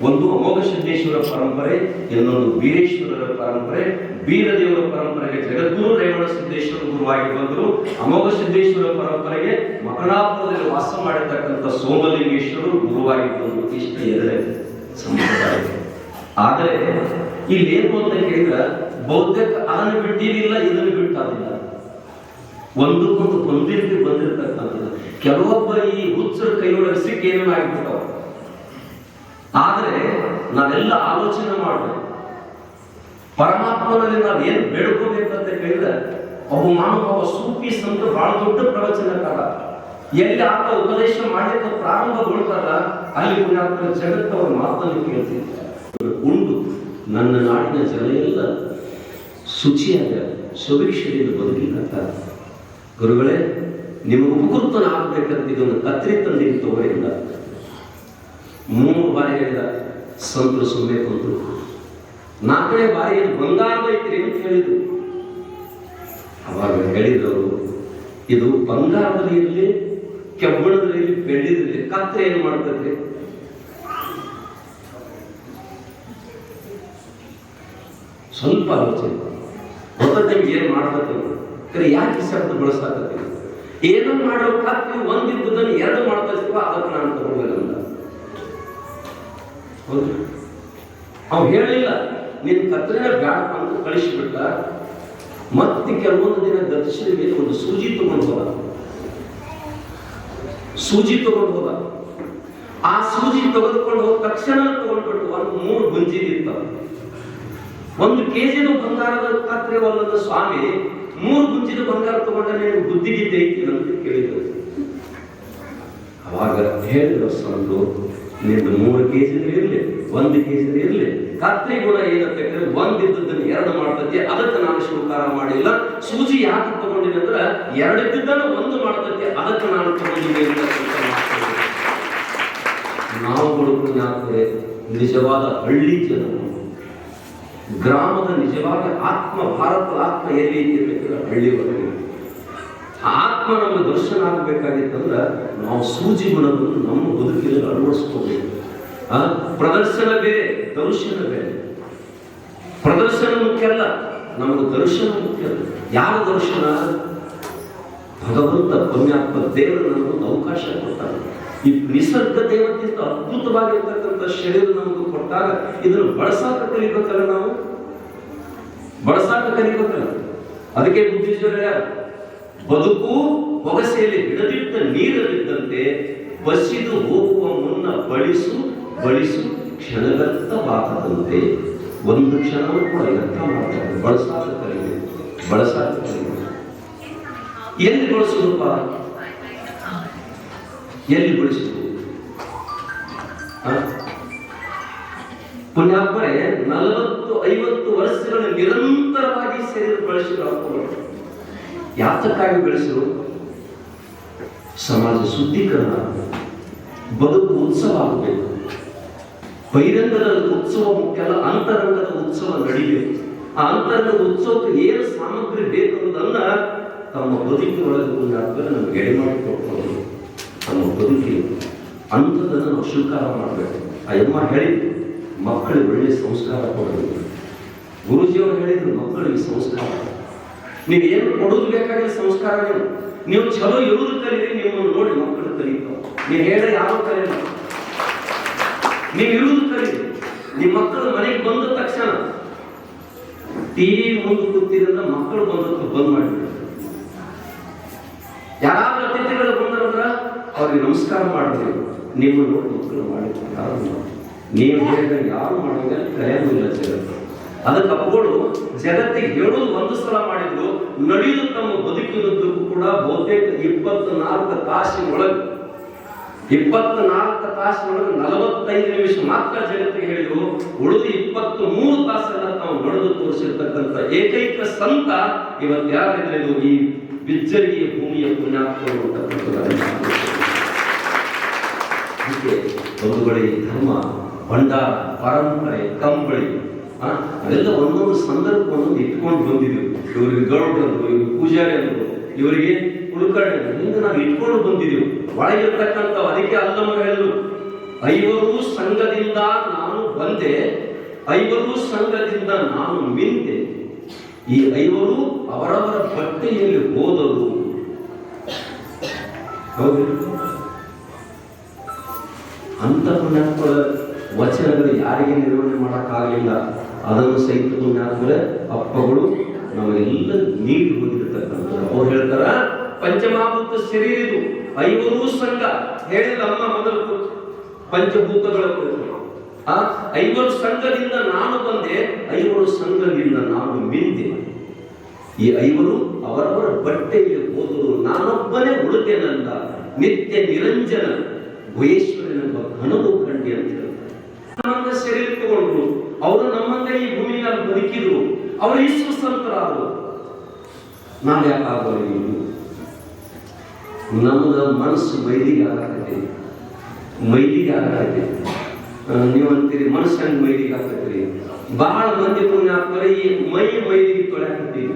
ಒಂದು ಅಮೋಘ ಸಿದ್ದೇಶ್ವರ ಪರಂಪರೆ, ಇನ್ನೊಂದು ಬೀರೇಶ್ವರರ ಪರಂಪರೆ. ಬೀರದೇವರ ಪರಂಪರೆಗೆ ಜಗದ್ಗುರು ರೇವಣ ಸಿದ್ದೇಶ್ವರ ಗುರುವಾಗಿ ಬಂದರು. ಅಮೋಘ ಸಿದ್ದೇಶ್ವರ ಪರಂಪರೆಗೆ ಮಕಣಾಪುರದಲ್ಲಿ ವಾಸ ಮಾಡಿರ್ತಕ್ಕಂಥ ಸೋಮಲಿಂಗೇಶ್ವರರು ಗುರುವಾಗಿ ಬಂದರು. ಇಷ್ಟು 2 ಸಂಪ್ರದಾಯ. ಆದರೆ ಇಲ್ಲಿ ಏನು ಅಂತ ಕೇಳಿದ್ರೆ, ಬೌದ್ಧಕ್ಕೆ ಅದನ್ನು ಬಿಟ್ಟಿಲ್ಲ, ಇದನ್ನು ಬಿಟ್ಟಾದಿಲ್ಲ, ಒಂದಕ್ಕೊಂದು ಬಂದಿರ್ತಕ್ಕಂಥದ್ದು. ಕೆಲವೊಬ್ಬ ಈ ಹುಚ್ಚರ ಕೈಯೊಳಗೆ ಸಿಕ್ಕಿ ಏನೇನು ಆಗಿಬಿಟ್ಟವ. ಆದರೆ ನಾವೆಲ್ಲ ಆಲೋಚನೆ ಮಾಡಬೇಕು, ಪರಮಾತ್ಮನಲ್ಲಿ ನಾವು ಏನು ಬೇಡ್ಕೋಬೇಕಂತ ಕೇಳಿದ್ರೆ, ಒಬ್ಬ ಮಾನವ ಸೂಫಿ ಸಂತ ಬಹಳ ದೊಡ್ಡ ಪ್ರವಚನಕಾರ, ಎಲ್ಲಿ ಆತ ಉಪದೇಶ ಮಾಡಲಿಕ್ಕೆ ಪ್ರಾರಂಭಗೊಳ್ತಾರ ಅಲ್ಲಿ ಪುಣ್ಯಾತ್ಮ ಜಗತ್ತವರ ಮಾತನ್ನು ಕೇಳ್ತಿದ್ದಾರೆ. ಉಂಡು ನನ್ನ ನಾಡಿನ ಜನ ಎಲ್ಲ ಶುಚಿಯಾದ ಸುಭಿಕ್ಷೆಯಿಂದ ಬದುಕಿದಂತ ಗುರುಗಳೇ, ನಿಮಗೆ ಉಪಕೃತನ ಆಗ್ಬೇಕಂತ ಇದೊಂದು ಕತ್ರಿ ತಂದೆ ತಗೋರಿಲ್ಲ. 3 ಬಾರಿ ಹೇಳಿದ ಸಂತರು ಸುಮ್ಮನೆ ಕುಂತು, 4ನೇ ಬಾರಿ ಬಂಗಾರದ ಐತ್ರಿ ಅಂತ ಹೇಳಿದ್ರು. ಅವಾಗ ಹೇಳಿದವರು, ಇದು ಬಂಗಾರದಲ್ಲಿ ಇರಲಿ, ಕೆಬ್ಬಣದಲ್ಲಿ ಇರಲಿ, ಬೆಳ್ಳಿದ್ರಲ್ಲಿ ಕತ್ರೆ ಏನು ಮಾಡ್ತದ್ರಿ? ಸ್ವಲ್ಪ ಆಲೋಚನೆ ಗೊತ್ತ, ನಿಮ್ಗೆ ಏನು ಮಾಡ್ತದೆ, ಯಾಕೆ ಶಬ್ದ ಬಳಸಾಕತ್ತೀವಿ? ಏನು ಮಾಡೋ ಕತ್ತಿ ಒಂದಿದ್ದದನ್ನು 2 ಮಾಡ್ತಾ ಇರ್ತೀವ, ಅದಕ್ಕೆ ನಾನು ತಗೊಳ್ಬೇಕಂತ. ಹೌದು, ಅವ್ ಹೇಳಿಲ್ಲ ನಿನ್ ಕತ್ರಿನ ಬ್ಯಾಡ ಅಂತ ಕಳಿಸಿಬಿಟ್ಟ. ಮತ್ತೆ ಕೆಲವೊಂದು ದಿನ ದರ್ಶನ ಮೇಲೆ ಒಂದು ಸೂಜಿ ತಗೊಂಡು ಹೋದ. ಆ ಸೂಜಿ ತೆಗೆದುಕೊಂಡು ಹೋದ ತಕ್ಷಣ ತಗೊಂಡ್ಬಿಟ್ಟು ಒಂದು 3 ಗುಂಜಿ ಇರ್ತಾವ. 1 ಕೆಜಿನ ಬಂಗಾರದ ಕತ್ರೆ ಒಲ್ಲದ ಸ್ವಾಮಿ 3 ಗುಂಜಿನ ಬಂಗಾರ ತಗೊಂಡ ನೀನು ಬುದ್ಧಿಗಿದ್ದೆ ಐತಿ ಅಂತ ಕೇಳಿದ್ರು. ಅವಾಗ ಹೇಳಿದ್ರು ಸಂತು, ನಿಂದು 3 ಕೆಜಿ ಇರಲಿ, 1 ಕೆಜಿ ಇರಲಿ, ಕತ್ರಿ ಗುಣ ಏನಂತ ಕೇಳಿದ್ರೆ ಒಂದಿದ್ದನ್ನು 2 ಮಾಡ್ತೈತಿ, ಅದಕ್ಕೆ ನಾನು ಸ್ವೀಕಾರ ಮಾಡಿಲ್ಲ. ಸೂಜಿ ಯಾಕೆ ತಗೊಂಡಿನಿ ಅಂದ್ರೆ 2 ಇದ್ದನ್ನು 1 ಮಾಡ್ತೈತಿ, ಅದಕ್ಕೆ ನಾನು ತಗೊಂಡಿದ್ದೀನಿ ಅಂತ. ನಾವುಗಳು ಪುಣ್ಯಾತ್ಮರೇ ನಿಜವಾದ ಹಳ್ಳಿ ಜನ, ಗ್ರಾಮದ ನಿಜವಾದ ಆತ್ಮ, ಭಾರತದ ಆತ್ಮ ಎಲ್ಲಿ ಇರಬೇಕಿಲ್ಲ, ಹಳ್ಳಿ ಒಳಗೆ ಆತ್ಮ ನಮ್ಮ ದರ್ಶನ ಆಗಬೇಕಾಗಿತ್ತಂದ್ರೆ ನಾವು ಸೂಜಿ ಗುಣವನ್ನು ನಮ್ಮ ಬದುಕಿನಲ್ಲಿ ಅಳವಡಿಸ್ಕೋಬೇಕು. ಪ್ರದರ್ಶನ ಬೇರೆ, ದರ್ಶನ ಬೇರೆ. ಪ್ರದರ್ಶನ ಮುಖ್ಯ ಅಲ್ಲ, ನಮಗೆ ದರ್ಶನ ಮುಖ್ಯ. ಯಾವ ದರ್ಶನ? ಭಗವಂತ ಪುಣ್ಯಾತ್ಮ ದೇವರು ನಮಗೊಂದು ಅವಕಾಶ ಕೊಡ್ತಾರೆ. ಈ ನಿಸರ್ಗ ದೇವತೆಯಿಂದ ಅದ್ಭುತವಾಗಿರ್ತಕ್ಕಂಥ ಶರೀರ ನಮಗೆ ಕೊಟ್ಟಾಗ ಇದನ್ನು ಬಳಸಾಕ ಕಲಿಬೇಕಲ್ಲ, ನಾವು ಬಳಸಾಕ ಕಲಿಬೇಕಲ್ಲ. ಅದಕ್ಕೆ ಬುದ್ಧಿಜೀವರ ಬದುಕು ಹೊಗಸೆಯಲ್ಲಿ ಹಿಡಿದಿಟ್ಟ ನೀರಲ್ಲಿದ್ದಂತೆ ಬಸಿದು ಹೋಗುವ ಮುನ್ನ ಬಳಸು ಕ್ಷಣಗರ್ಥವಾಗದಂತೆ. ಒಂದು ಕ್ಷಣವೂ ಕೂಡ ವ್ಯರ್ಥ ಮಾಡ್ತಾರೆ. ಬಳಸಾಕ ಕಲಿಬೇಕು. ಎಲ್ಲಿ ಬಳಸುದಪ್ಪ? ಎಲ್ಲಿ ಬಳಸುದು? ಪುಣ್ಯಾತ್ಮರೇ 40-50 ವರ್ಷಗಳ ನಿರಂತರವಾಗಿ ಶರೀರ ಬಳಸಿದ್ರು. ಯಾತಕ್ಕಾಗಿ ಬೆಳೆಸಿರು? ಸಮಾಜ ಶುದ್ಧೀಕರಣ, ಬದುಕು ಉತ್ಸವ ಆಗಬೇಕು. ಬಹಿರಂಗದ ಉತ್ಸವ ಮುಖ್ಯ ಅಲ್ಲ, ಅಂತರಂಗದ ಉತ್ಸವ ನಡೀಬೇಕು. ಆ ಅಂತರಂಗದ ಉತ್ಸವಕ್ಕೆ ಏನು ಸಾಮಗ್ರಿ ಬೇಕು ಅನ್ನೋದನ್ನ ತಮ್ಮ ಬದುಕಿನೊಳಗೆ ನಮ್ಗೆ ಎಡೆ ಮಾಡಿ ಕೊಡ್ಬೋದು. ನಮ್ಮ ಬದುಕಿಗೆ ಅಂಥದನ್ನು ನಾವು ಸ್ವೀಕಾರ ಮಾಡಬೇಕು. ಆ ಅಮ್ಮ ಹೇಳಿದ್ರು, ಮಕ್ಕಳಿಗೆ ಒಳ್ಳೆಯ ಸಂಸ್ಕಾರ ಕೊಡಬೇಕು. ಗುರುಜಿಯವರು ಹೇಳಿದ್ರು, ಮಕ್ಕಳಿಗೆ ಸಂಸ್ಕಾರ. ನೀವೇನು ಕೊಡೋದು ಬೇಕಾಗಿಲ್ಲ, ಸಂಸ್ಕಾರ ನೀವು ಚಲೋ ಇರುವುದು ಕಲೀರಿ. ನಿಮ್ಮನ್ನು ನೋಡಿ ಮಕ್ಕಳು ಕಲಿತಾವ. ನೀವು ಹೇಳ ಯಾವ ಕಲಿಯಲ್ಲ, ನೀವು ಇರುವುದು ಕಲೀರಿ. ನಿಮ್ಮ ಮಕ್ಕಳು ಮನೆಗೆ ಬಂದ ತಕ್ಷಣ ಟಿವಿ ಮುಂದೆ ಕೂತಿರೋದ್ರ ಮಕ್ಕಳು ಬಂದದ್ದು ಬಂದ್ ಮಾಡಿಬಿಡ್ತಾರೆ. ಯಾರಾದ್ರೂ ಅತಿಥಿಗಳು ಬಂದ್ರ ಅವ್ರಿಗೆ ನಮಸ್ಕಾರ ಮಾಡಬೇಕು. ನಿಮ್ಮ ನೋಡಿ ಮಕ್ಕಳು ಮಾಡಿದ್ರು ಯಾರು ನೀವು ಹೇಳಿದ್ರೆ ಯಾರು ಮಾಡೋದಿಲ್ಲ, ಕರೆಯೋದಿಲ್ಲ ಜಗತ್ತು. ಅದಕ್ಕೆ ಅಪ್ಪಗಳು ಜಗತ್ತಿಗೆ ಹೇಳೋದು ಒಂದು ಸಲ ಮಾಡಿದ್ರು, ನಡೆಯುವುದು ತಮ್ಮ ಬದುಕಿನದ್ದಕ್ಕೂ ಕೂಡ ಬಹುತೇಕ 24 ತಾಸಿನೊಳಗೆ 45 ನಿಮಿಷ ಮಾತ್ರ ಜಗತ್ತಿಗೆ ಹೇಳಿದ್ರು. ಉಳಿದು 23 ತಾಸನ್ನ ತಾವು ನಡೆದು ತೋರಿಸಿರ್ತಕ್ಕಂಥ ಏಕೈಕ ಸಂತ ಇವತ್ತು ಯಾರಿದ್ರೆ ಇದು ಈ ಬಿಜ್ಜರಿಗೆಯ ಭೂಮಿಯ ಪುಣ್ಯಾತ್ಮರು ಬಂಧುಗಳೇ, ಧರ್ಮ ಭಂಡಾರ, ಪರಂಪರೆ, ಕಂಬಳಿ ಅವೆಲ್ಲ ಒಂದೊಂದು ಸಂದರ್ಭವನ್ನು ಇಟ್ಕೊಂಡು ಬಂದಿದ್ವಿ. ಇವರಿಗೆ ಗೌಡ್ರು, ಇವ್ರಿಗೆ ಪೂಜಾರಿ ಅಂದ್ರು, ಇವರಿಗೆ ಕುಲಕರ್ಣಿ ಹಿಂದೆ ನಾವು ಇಟ್ಕೊಂಡು ಬಂದಿದ್ದೀವಿ. ಒಳಗಿರ್ತಕ್ಕಂಥ ಅದಕ್ಕೆ ಅಲ್ಲಮ್ಮ ಹೇಳಿದ್ರು, 5 ಸಂಘದಿಂದ ನಾನು ಬಂದೆ, 5 ಸಂಘದಿಂದ ನಾನು ಮಿಂದೆ, ಈ 5 ಅವರವರ ಬಟ್ಟೆಯಲ್ಲಿ ಹೋದರು. ಹೌದು, ಅಂತ ಪುಣ್ಯಾತ್ಮರ ವಚನಗಳು ಯಾರಿಗೆ ನಿರ್ವಹಣೆ ಮಾಡಕ್ಕಾಗಲಿಲ್ಲ, ಅದನ್ನು ಸಹಿತ ಪುಣ್ಯಾತ್ಮರೇ ಅಪ್ಪಗಳು ನಮಗೆಲ್ಲ ನೀಡಿ ಹೋಗಿರ್ತಕ್ಕಂಥ. ಅವ್ರು ಹೇಳ್ತಾರ, ಪಂಚಮಹಾಭೂತ ಶರೀರ ಇದು, 5 ಸಂಘ ಹೇಳಿದ ಅಮ್ಮ ಮೊದಲು ಪಂಚಭೂತಗಳ ಆ 5 ಸಂಘದಿಂದ ನಾನು ಬಂದೆ, 5 ಸಂಘದಿಂದ ನಾನು ಮಿಂದೆ, ಈ 5 ಅವರವರ ಬಟ್ಟೆಯಲ್ಲಿ ಹೋದರು, ನಾನೊಬ್ಬನೇ ಉಳಿದೇನಲ್ಲ, ನಿತ್ಯ ನಿರಂಜನ ಗುಹೇಶ್ವರನೆಂಬ ಘನವು ಕಂಡಿ ಅಂತ ಹೇಳ್ತಾರೆ. ನಮ್ಮಂತ ಶರೀರ ತಗೊಂಡ್ರು, ಅವರು ನಮ್ಮಂತೆ ಈ ಭೂಮಿ ಮೇಲೆ ಬದುಕಿದ್ರು, ಅವರು ಈಶ್ವರ ಸಂತರಾದರು. ನಾವು ಯಾಕಾಗಲಿ? ನಮ್ಮದ ಮನಸ್ಸು ಮೈಲಿಗೆ ಆಗತ್ತೆ, ಮೈಲಿಗೆ ಆಗತ್ತೆ. ನೀವು ಅಂತೀರಿ ಮನಸ್ಸು ಹೆಂಗ್ ಮೈಲಿಗೆ ಆಗತ್ತೀರಿ? ಬಹಳ ಮಂದಿ ಪುಣ್ಯಾತ್ಮರೇ ಈ ಮೈಲಿಗೆ ತೊಳೆಯಾಕತ್ತೀವಿ.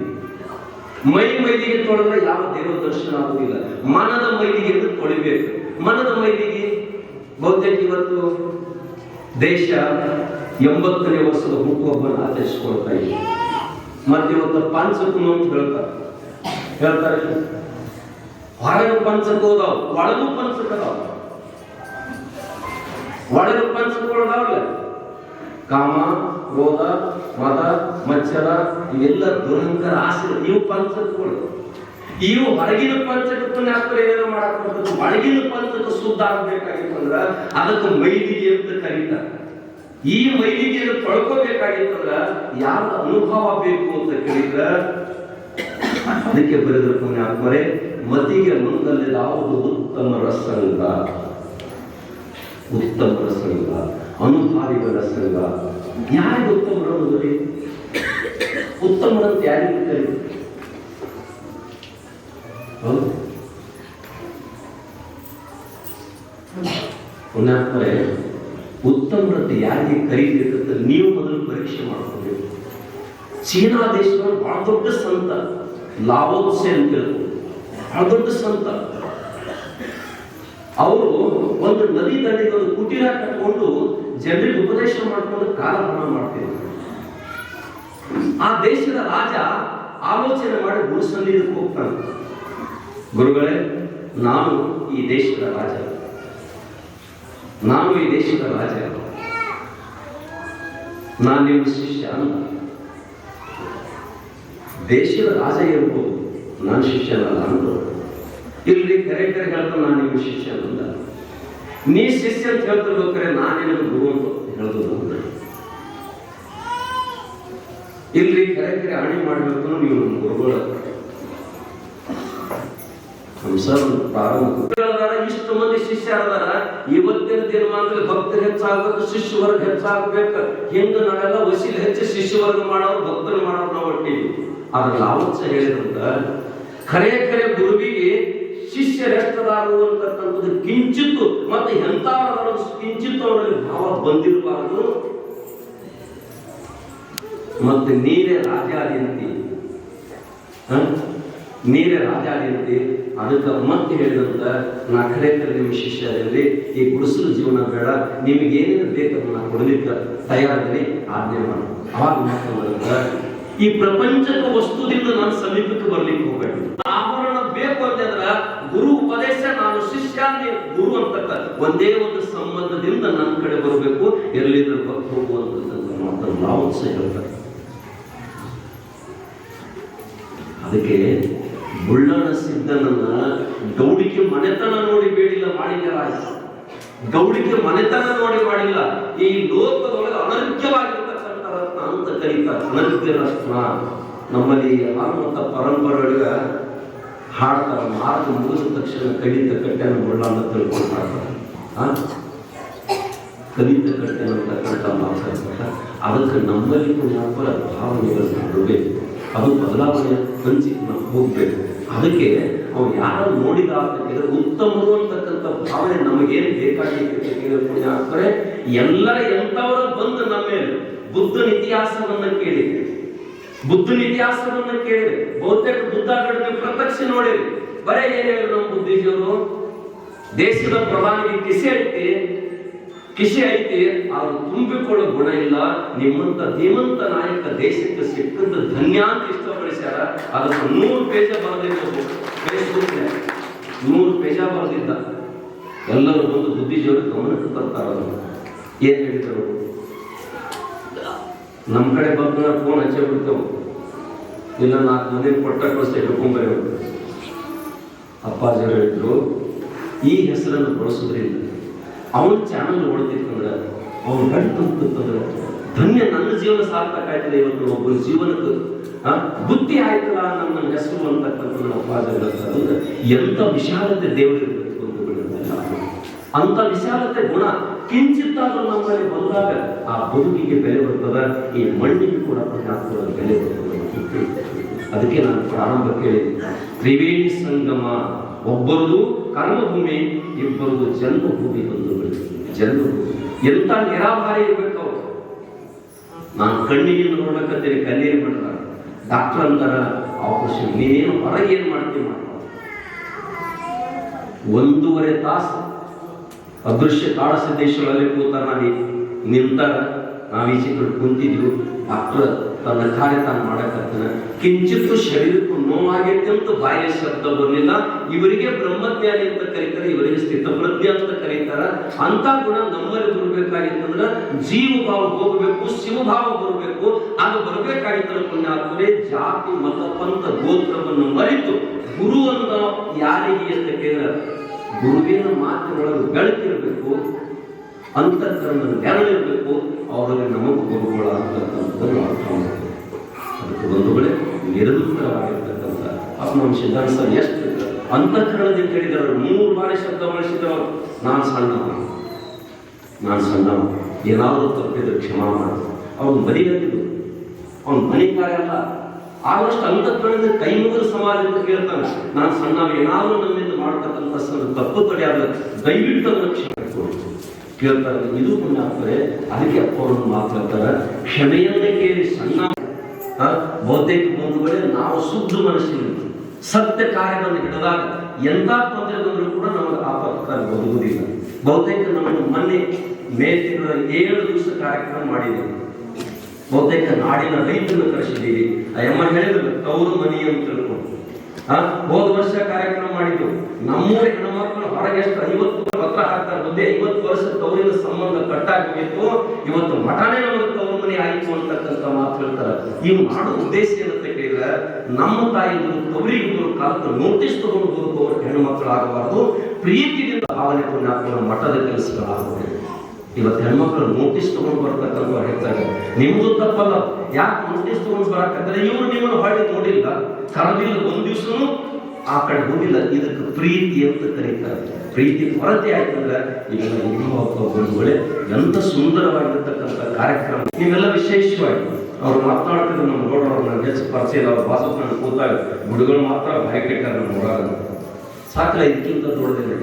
ಮೈಲಿಗೆ ತೊಳೆದ್ರೆ ಯಾವ ದೇವರ ದರ್ಶನ ಆಗುದಿಲ್ಲ. ಮನದ ಮೈಲಿಗೆ ತೊಳಿಬೇಕು. ಮನದ ಮೈಲಿಗೆ ಬಹುತೇಕ ಇವತ್ತು ದೇಶ 80ನೇ ವರ್ಷದ ಹುಟ್ಟುಹಬ್ಬನ ಆಚರಿಸಿಕೊಳ್ತಾ ಇದೆ. ಮತ್ತೆ ಇವತ್ತು ಪಂಚಕುಮ ಅಂತ ಹೇಳ್ತಾರೆ. ಹೊರಗೆ ಪಂಚಕ ಹೋದಾವ್, ಒಳಗೂ ಪಂಚಕ ಅದಾವ. ಒಳಗೆ ಪಂಚಕಗಳದಾವಲ್ಲ, ಕಾಮ, ಕ್ರೋಧ, ಮದ, ಮಚ್ಚರ, ಇವೆಲ್ಲ ದುರಂಕಾರ ಆಸೆ, ಇವು ಪಂಚಕಗಳು. ಇವು ಹೊರಗಿನ ಪಂಚಕತ್ತನ್ನ ಏನಾದ್ರು ಮಾಡಕ್ ಬರ್ತದೆ. ಒಳಗಿನ ಪಂಚಕ ಶುದ್ಧ ಆಗ್ಬೇಕಾಗಿತ್ತಂದ್ರ ಅದಕ್ಕೆ ಮೈಲಿಗೆ ಅಂತ ಕರೀತಾರೆ. ಈ ಮೈಲಿಗೆಯನ್ನು ತೊಳ್ಕೋಬೇಕಾಗಿತ್ತಂದ್ರ ಯಾವ ಅನುಭವ ಬೇಕು ಅಂತ ಕೇಳಿದ್ರ ಅದಕ್ಕೆ ಬರೆದ್ರು ಪುಣ್ಯಾತ್ಮರೇ, ಮತಿಗೆ ಮುಂದಲ್ಲಿ ಯಾವುದು ಉತ್ತಮ ರಸಂಗ, ಉತ್ತಮ ರಸಂಗ, ಅನುಭಾವಿಗಳ ಸಂಘ. ಯಾರಿಗೆ ಉತ್ತಮರು ಅನ್ನೋದ್ರಿ? ಉತ್ತಮರಂತ ಯಾರಿಗೆ ಕರೀತಾರೆ? ಪುಣ್ಯಾತ್ಮರೇ, ಉತ್ತಮರಂತೆ ಯಾರಿಗೆ ಕರೀಬೇಕಂತ ನೀವು ಮೊದಲು ಪರೀಕ್ಷೆ ಮಾಡ್ಕೋಬೇಕು. ಚೀನಾ ದೇಶದ ಬಹಳ ದೊಡ್ಡ ಸಂತ ಲಾವೋತ್ಸೆ ಅಂತ ಬಹಳ ದೊಡ್ಡ ಸಂತ. ಅವರು ಒಂದು ನದಿ ದಂಡೆಗೆ ಒಂದು ಕುಟೀರ ಕಟ್ಕೊಂಡು ಜನರಿಗೆ ಉಪದೇಶ ಮಾಡ್ಕೊಂಡು ಕಾಲಹರಣ ಮಾಡ್ತಿದ್ರು. ಆ ದೇಶದ ರಾಜ ಆಲೋಚನೆ ಮಾಡಿ ಗುರುಸನ್ನಿಧಿಗೆ ಹೋಗ್ತಾನೆ. ಗುರುಗಳೇ, ನಾನು ಈ ದೇಶದ ರಾಜ, ನಾನು ಈ ದೇಶದ ರಾಜ, ನಾನು ನಿಮ್ಮ ಶಿಷ್ಯ ಅಲ್ಲ. ದೇಶದ ರಾಜ ಇರ್ಬೋದು, ನಾನು ಶಿಷ್ಯನಲ್ಲ ಅಂತ. ಇಲ್ಲಿ ಕರೆಕ್ಟರ್ ಹೇಳ್ತಾನೆ, ನಾನು ನಿಮ್ಮ ಶಿಷ್ಯನಲ್ಲ. ನೀ ಶಿಷ್ಯ ಅಂತ ಹೇಳ್ತಿರ್ಬೇಕಾರೆ ನಾನೇನು ಗುರು ಅಂತ ಹೇಳೋದು ಅಂತ. ಇಲ್ಲಿ ಕರೆಕ್ಟರ್ ಅಣಿ ಮಾಡಬೇಕು, ನೀವು ನಮ್ಮ ಗುರುಗಳ ಪ್ರಾರಂಭ. ಇಷ್ಟು ಮಂದಿ ಶಿಷ್ಯರಾದಾರ. ಇವತ್ತಿನ ದಿನಮಾನದಲ್ಲಿ ಭಕ್ತರು ಹೆಚ್ಚಾಗಬೇಕು, ಶಿಷ್ಯ ವರ್ಗ ಹೆಚ್ಚಾಗಬೇಕು. ಹಿಂದೆ ನಾವೆಲ್ಲ ವಸೀಲ್ ಹೆಚ್ಚು ಶಿಷ್ಯ ವರ್ಗ ಮಾಡೋರು, ಭಕ್ತರು ಮಾಡೋರು ನಾವು ಒಟ್ಟಿವಿ. ಆದ್ರೆ ಲಾವತ್ಸ ಹೇಳಿದಂತ ಖರೆ ಗುರುವಿಗೆ ಶಿಷ್ಯರೆಷ್ಟದಾರು ಅಂತಕ್ಕಂಥದ್ದು ಕಿಂಚಿತ್ತು ಮತ್ತೆ ಎಂತಾರು ಕಿಂಚಿತ್ತು ಅವರಲ್ಲಿ ಭಾವ ಬಂದಿರಬಾರದು. ಮತ್ತೆ ನೀರೇ ರಾಜಾದಿಯಂತಿ, ನೀರೇ ರಾಜಾದಿಯಂತಿ. ಅದಕ್ಕೆ ಮತ್ತೆ ಹೇಳಿದಂತ ನಾ ಖರೇಕರೆ ನಿಮ್ಮ ಶಿಷ್ಯರಲ್ಲಿ ಈ ಗುಡಿಸಲು ಜೀವನ ಬೇಡ, ನಿಮಗೆ ಏನೇನು ಬೇಕನ್ನು ನಾ ಕೊಡಲಿಕ್ಕೆ ತಯಾರಿದ್ದೀನಿ, ಆಜ್ಞೆ ಮಾಡಿ. ಅವಾಗ ಮಾತ್ರ ಈ ಪ್ರಪಂಚದ ವಸ್ತುದಿಂದ ನಾನು ಸಮೀಪಕ್ಕೆ ಬರ್ಲಿಕ್ಕೆ ಹೋಗ್ಬೇಡ. ಆಭರಣ ಬೇಕು ಅಂತಂದ್ರ ಗುರು ಉಪದೇಶ, ನಾನು ಶಿಷ್ಯ, ಗುರು ಅಂತಕ್ಕ ಒಂದೇ ಒಂದು ಸಂಬಂಧದಿಂದ ನನ್ನ ಕಡೆ ಬರಬೇಕು. ಎಲ್ಲಿದ್ರು ಹೋಗುವಂತದ್ದು ಮಾತ್ರ ನಾವು ಹೇಳ್ತಾರೆ. ಅದಕ್ಕೆ ಬುಳ್ಳಣ ಸಿದ್ಧನನ್ನ ಗೌಡಿಗೆ ಮನೆತನ ನೋಡಿ ಬೇಡಿಲ್ಲ ಮಾಡಿಲ್ಲ, ಗೌಡಿಗೆ ಮನೆತನ ನೋಡಿ ಮಾಡಿಲ್ಲ. ಈ ಲೋಕದೊಳಗೆ ಅನರ್ಘ್ಯವಾಗಿರ್ತಕ್ಕಂಥ ರತ್ನ ಅಂತ ಕರೀತಾರೆ, ಅನರ್ಘ್ಯ ರತ್ನ. ನಮ್ಮಲ್ಲಿ ಹನುಮಂತ ಪರಂಪರೆಯೊಳಗ ಹಾಡ್ತಾರ, ಮಾರ್ಗ ಮುಗಿದ ತಕ್ಷಣ ಕಡಿತ ಕಟ್ಟೆನ ಬುಳ್ಳ ಅಂತ ತಿಳ್ಕೊಂಡು ಕಲಿತ ಕಟ್ಟೆ ಅಂತಕ್ಕಂಥ ಮಾತಾಡ್ತಾರೆ. ಅದಕ್ಕೆ ನಮ್ಮಲ್ಲಿ ಪುಣ್ಯಾತ್ಮರ ಭಾವನೆಗಳನ್ನ ಬಿಡಬೇಕು, ಅದು ಬದಲಾವಣೆ ಹಂಚಿ ನಾವು ಹೋಗ್ಬೇಕು. ಅದಕ್ಕೆ ಅವ್ರು ಯಾರು ನೋಡಿದ ಅಂತಂದ್ರೆ ಉತ್ತಮರು ಅಂತಕ್ಕಂಥ ಭಾವನೆ ನಮಗೇನು ಬೇಕಾಗಿರ್ತದೆ ಪುಣ್ಯಾತ್ಮರೇ. ಎಲ್ಲರ ಎಂಥವರ ಬಂದು ನಮ್ಮ ಮೇಲೆ ಬುದ್ಧನ ಇತಿಹಾಸವನ್ನ ಕೇಳಿ, ಬುದ್ಧನ ಇತಿಹಾಸವನ್ನ ಕೇಳಿ, ಬಹುತೇಕ ಬುದ್ಧಗಳನ್ನ ಪ್ರತ್ಯಕ್ಷ ನೋಡಿರಿ. ಬರೇ ಏನ್ ಹೇಳಿದ್ರು ನಮ್ಮ ಬುದ್ಧಿಜಿಯವರು, ದೇಶದ ಪ್ರಧಾನಿಗೆ ಕಿಸೆ ಐತಿ ಅವ್ರು ತುಂಬಿಕೊಳ್ಳೋ ಗುಣ ಇಲ್ಲ, ನಿಮ್ಮಂತ ಧೀಮಂತ ನಾಯಕ ದೇಶಕ್ಕೆ ಸಿಕ್ಕಂತ ಧನ್ಯ ಅಂತ ಇಷ್ಟಪಡಿಸ್ಯಾರ. ಅದಕ್ಕೆ 100 ಪೇಜ ಬರೆದಿದ್ದ ಫೇಸ್ಬುಕ್ 100 ಪೇಜ ಬರೆದಿದ್ದ. ಎಲ್ಲರೂ ಬಂದು ಬುದ್ಧಿಜಿಯವರು ಗಮನಕ್ಕೆ ಬರ್ತಾರ. ಏನ್ ಹೇಳಿದ್ರು, ನಮ್ಮ ಕಡೆ ಬಂದ ಫೋನ್ ಹಚ್ಚೇ ಬಿಡ್ತೇವೆ, ಇಲ್ಲ 4 ಮಂದಿ ಕೊಟ್ಟ ಕಳಿಸಿ ಹಿಡ್ಕೊಂಬರಿ. ಅಪ್ಪಾಜಿಯವರು ಹೇಳಿದ್ರು, ಈ ಹೆಸರನ್ನು ಬಳಸೋದ್ರಿಂದ ಅವನ ಚಾನಲ್ ಓಡ್ತಿತ್ತಂದ್ರೆ ಅವನು ಗಂಟಂತಂದ್ರೆ ಧನ್ಯ, ನನ್ನ ಜೀವನ ಸಾರ್ಥಕ ಆಯ್ತದೆ. ಇವತ್ತು ಒಬ್ಬನ ಜೀವನಕ್ಕೆ ಬುದ್ಧಿ ಆಯ್ತಲ್ಲ ನನ್ನ ಹೆಸರು ಅಂತಕ್ಕಂಥ ಅಪ್ಪಾಜಿಯವರು ಎಂತ ವಿಶಾಲತೆ ದೇವರಿರ್ಬೇಕು ಅಂತ. ಅಂತ ವಿಶಾಲತೆ ಗುಣ ಕಿಂಚಿತ್ತಾದ್ರೂ ನಮ್ಮಲ್ಲಿ ಬಂದಾಗ ಆ ಬದುಕಿಗೆ ಬೆಲೆ ಬರ್ತದ, ಈ ಮಣ್ಣಿಗೆ ಕೂಡ ಬೆಲೆ ಬರ್ತದೆ. ಅದಕ್ಕೆ ನಾನು ಪ್ರಾರಂಭ ಕೇಳಿದ್ದೆ, ತ್ರಿವೇಣಿ ಸಂಗಮ, ಒಬ್ಬರದು ಕರ್ಮಭೂಮಿ, ಇಬ್ಬರದು ಜನ್ಮಭೂಮಿ. ಬಂಧುಗಳು, ಜನ್ಮಭೂಮಿ ಎಂತ ನಿರಾಭಾರಿ ಇರ್ಬೇಕು ಅವ್ರು. ನಾನು ಕಣ್ಣಿಗೆ ನೋಡ್ಬೇಕಂತೇಳಿ ಕಣ್ಣೀರು ಮಾಡ್ತಾರೆ. ಡಾಕ್ಟರ್ ಅಂತಾರ ಆಪರೇಷನ್, ನೀನೇನು ಹೊರಗೆ ಏನ್ ಮಾಡ್ತೀವಿ ಮಾಡ 1.5 ತಾಸು ಅದೃಶ್ಯ ಕಾಳಸಿದ್ದೇಶ್ವರಲ್ಲಿ ಕೂತಾರ, ನಿಂತಾರ, ನಾವೀಚೆ ಕಡೆ ಕುಂತಿದ್ವು. ಡಾಕ್ಟರ್ ತನ್ನ ಕಾರ್ಯ ತಾನು ಮಾಡಕತ್ತಾನ. ಕಿಂಚಿತ್ತು ಶರೀರಕ್ಕೂ ನೋವಾಗೈತೆ ಅಂತ ಬಾಯಿಯ ಶಬ್ದ ಬರಲಿಲ್ಲ. ಇವರಿಗೆ ಬ್ರಹ್ಮಜ್ಞಾನಿ ಅಂತ ಕರೀತಾರೆ, ಇವರಿಗೆ ಸ್ಥಿತಪ್ರಜ್ಞೆ ಅಂತ ಕರೀತಾರ. ಅಂತ ಗುಣ ನಮ್ಮಲ್ಲಿ ಬರಬೇಕಾಗಿತ್ತಂದ್ರ ಜೀವ ಭಾವ ಹೋಗಬೇಕು, ಶಿವಭಾವ ಬರಬೇಕು. ಅದು ಬರಬೇಕಾಗಿತ್ತಂದ್ರೆ ಪುಣ್ಯಾತ್ಮರೇ, ಜಾತಿ ಮತ ಪಂಥ ಗೋತ್ರವನ್ನು ಮರೆತು ಗುರು ಅಂತ ಯಾರಿಗೆ ಅಂತ ಕೇಳಿದ್ರೆ ಗುರುವಿನ ಮಾತಿನೊಳಗೆ ಬೆಳಕಿರಬೇಕು, ಅಂತಃಕರಣ ನೆರಳಿರಬೇಕು. ಅವರಲ್ಲಿ ನಮಗೂ ಗುರುಗಳ ಅಂತಕ್ಕಂಥದ್ದು ಅರ್ಥ ಮಾಡ್ತೀವಿ. ಅದಕ್ಕೆ ಬಂಧುಗಳೇ, ನಿರಂತರವಾಗಿರ್ತಕ್ಕಂಥ ನಮ್ಮ ಸಿದ್ಧಾಂತ ಸರ್ ಎಷ್ಟು ಅಂತಃಕರಣದಿಂದ ಹೇಳಿದ್ರು. 3 ಬಾರಿ ಶಬ್ದ ಮಾಡಿಸಿದ್ರು, ನಾನು ಸಣ್ಣ, ಏನಾದರೂ ತಪ್ಪಿದ್ರೆ ಕ್ಷಮಾ ಮಾಡ. ಅವನು ಬರಿಗಂತಿದ್ದು, ಅವನು ಮನಿಕಾಯ ಅಲ್ಲ. ಆದಷ್ಟು ಅಂತಃಕರಣದಿಂದ ಕೈ ಮುಗಿದ ಸಮಾಜದಿಂದ ಕೇಳ್ತಾನೆ, ನಾನು ಸಣ್ಣ, ಏನಾದರೂ ನಮ್ಮಿಂದ ಮಾಡ್ತಕ್ಕಂಥ ತಪ್ಪು ತಡೆಯಾದ ದಯವಿಟ್ಟು ಅದನ್ನು ಕ್ಷಮೆ ಕೇಳ್ತಾರೆ. ಇದು ಪುಣ್ಯಾತ್ಮರೇ. ಅದಕ್ಕೆ ಅಪ್ಪವನ್ನು ಮಾತಾಡ್ತಾರ, ಕ್ಷಮೆಯನ್ನೇ ಕೇಳಿ ಸಣ್ಣ. ಬಹುತೇಕ ಬಂಧುಗಳೇ, ನಾವು ಶುದ್ಧ ಮನಸ್ಸಿನಿಂದ ಸತ್ಯ ಕಾರ್ಯವನ್ನು ಹಿಡಿದಾಗ ಎಂತ ತೊಂದರೆ ಬಂದರೂ ಕೂಡ ನಮಗೆ ಆಪತ್ಕಾರ ಬದುಕುವುದಿಲ್ಲ. ಬಹುತೇಕ ನಮ್ಮನ್ನು ಮೊನ್ನೆ ಮೇ ತಿಂಗಳ 7 ದಿವಸ ಕಾರ್ಯಕ್ರಮ ಮಾಡಿದ್ದೀವಿ. ಬಹುತೇಕ ನಾಡಿನ ರೈತರನ್ನು ಕರೆಸಿದ್ದೀವಿ. ಅಮ್ಮ ಹೇಳಿದ್ರು ತವರು ಮನಿ ಅಂತ ತಿಳ್ಕೊಂಡು. ಹೋದ ವರ್ಷ ಕಾರ್ಯಕ್ರಮ ಮಾಡಿದ್ದು. ನಮ್ಮೂರ ಹೆಣ್ಮಕ್ಳು ಹೊರಗೆ ಎಷ್ಟು 50 ಪತ್ರ ಹಾಕ್ತಾರೆ, ಮುಂದೆ 50 ವರ್ಷ ತವರಿನ ಸಂಬಂಧ ಕಟ್ಟಾಗಬೇಕು, ಇವತ್ತು ಮಠನೇ ನಮಗೆ ತವರು ಮನೆ ಆಯ್ತು ಅಂತಕ್ಕಂಥ ಮಾತು ಹೇಳ್ತಾರೆ. ಈ ಮಾಡೋ ಉದ್ದೇಶ ಏನಂತ ಕೇಳಿದ್ರೆ, ನಮ್ಮ ತಾಯಿಗಳು ತವರಿಗೂ ಕಾಲಕ್ಕೆ ನೋಟಿಸ್ ತಗೊಂಡು ಬದುಕುವ ಹೆಣ್ಮಕ್ಳು ಆಗಬಾರ್ದು, ಪ್ರೀತಿಯಿಂದ ಭಾವನೆ ಪುಣ್ಯಾತ್ಮನ ಮಠದ ಕೆಲಸಗಳಾಗಬೇಕು. ಇವತ್ತು ಹೆಣ್ಮಕ್ಳು ನೋಟಿಸ್ ತಗೊಂಡು ಬರ್ತಕ್ಕಂಥ ಹೆಚ್ಚಾಗ ನಿಮ್ದು ತಪ್ಪಲ್ಲ. ಯಾಕೆ ನೋಟಿಸ್ ತಗೊಂಡು ಬರಕಂದ್ರೆ ಇವರು ನಿಮ್ಮನ್ನು ಹೊಳ್ಳಿ ನೋಡಿಲ್ಲ, ಕರೆದಿಲ್ಲ, 1 ದಿವಸನೂ ಆ ಕಡೆ ಹೋಗಿಲ್ಲ. ಇದಕ್ಕೆ ಪ್ರೀತಿ ಅಂತ ಕರೀತಾರೆ. ಪ್ರೀತಿ ಕೊರತೆ ಆಯ್ತಂದ್ರೆ ಇವೆಲ್ಲ ಬಂಧುಗಳೇ, ಎಂತ ಸುಂದರವಾಗಿರ್ತಕ್ಕಂಥ ಕಾರ್ಯಕ್ರಮ. ನೀವೆಲ್ಲ ವಿಶೇಷವಾಗಿ ಅವ್ರು ಮಾತನಾಡ್ತಿದ್ರು. ನಮ್ಮ ನೋಡೋರು ನನ್ನ ಹೆಚ್ಚು ಪರಿಚಯ, ಅವ್ರ ಬಾಸು ನಾನು ಕೂತಾಗ ಗುಡಿಗಳು ಮಾತ್ರ ಭಯ ಕೆಟ್ಟಾರ ನಮ್ಮ ನೋಡಾಗ ಸಾಕಲ್ಲ, ಇದಕ್ಕಿಂತ ದೊಡ್ಡದೇ.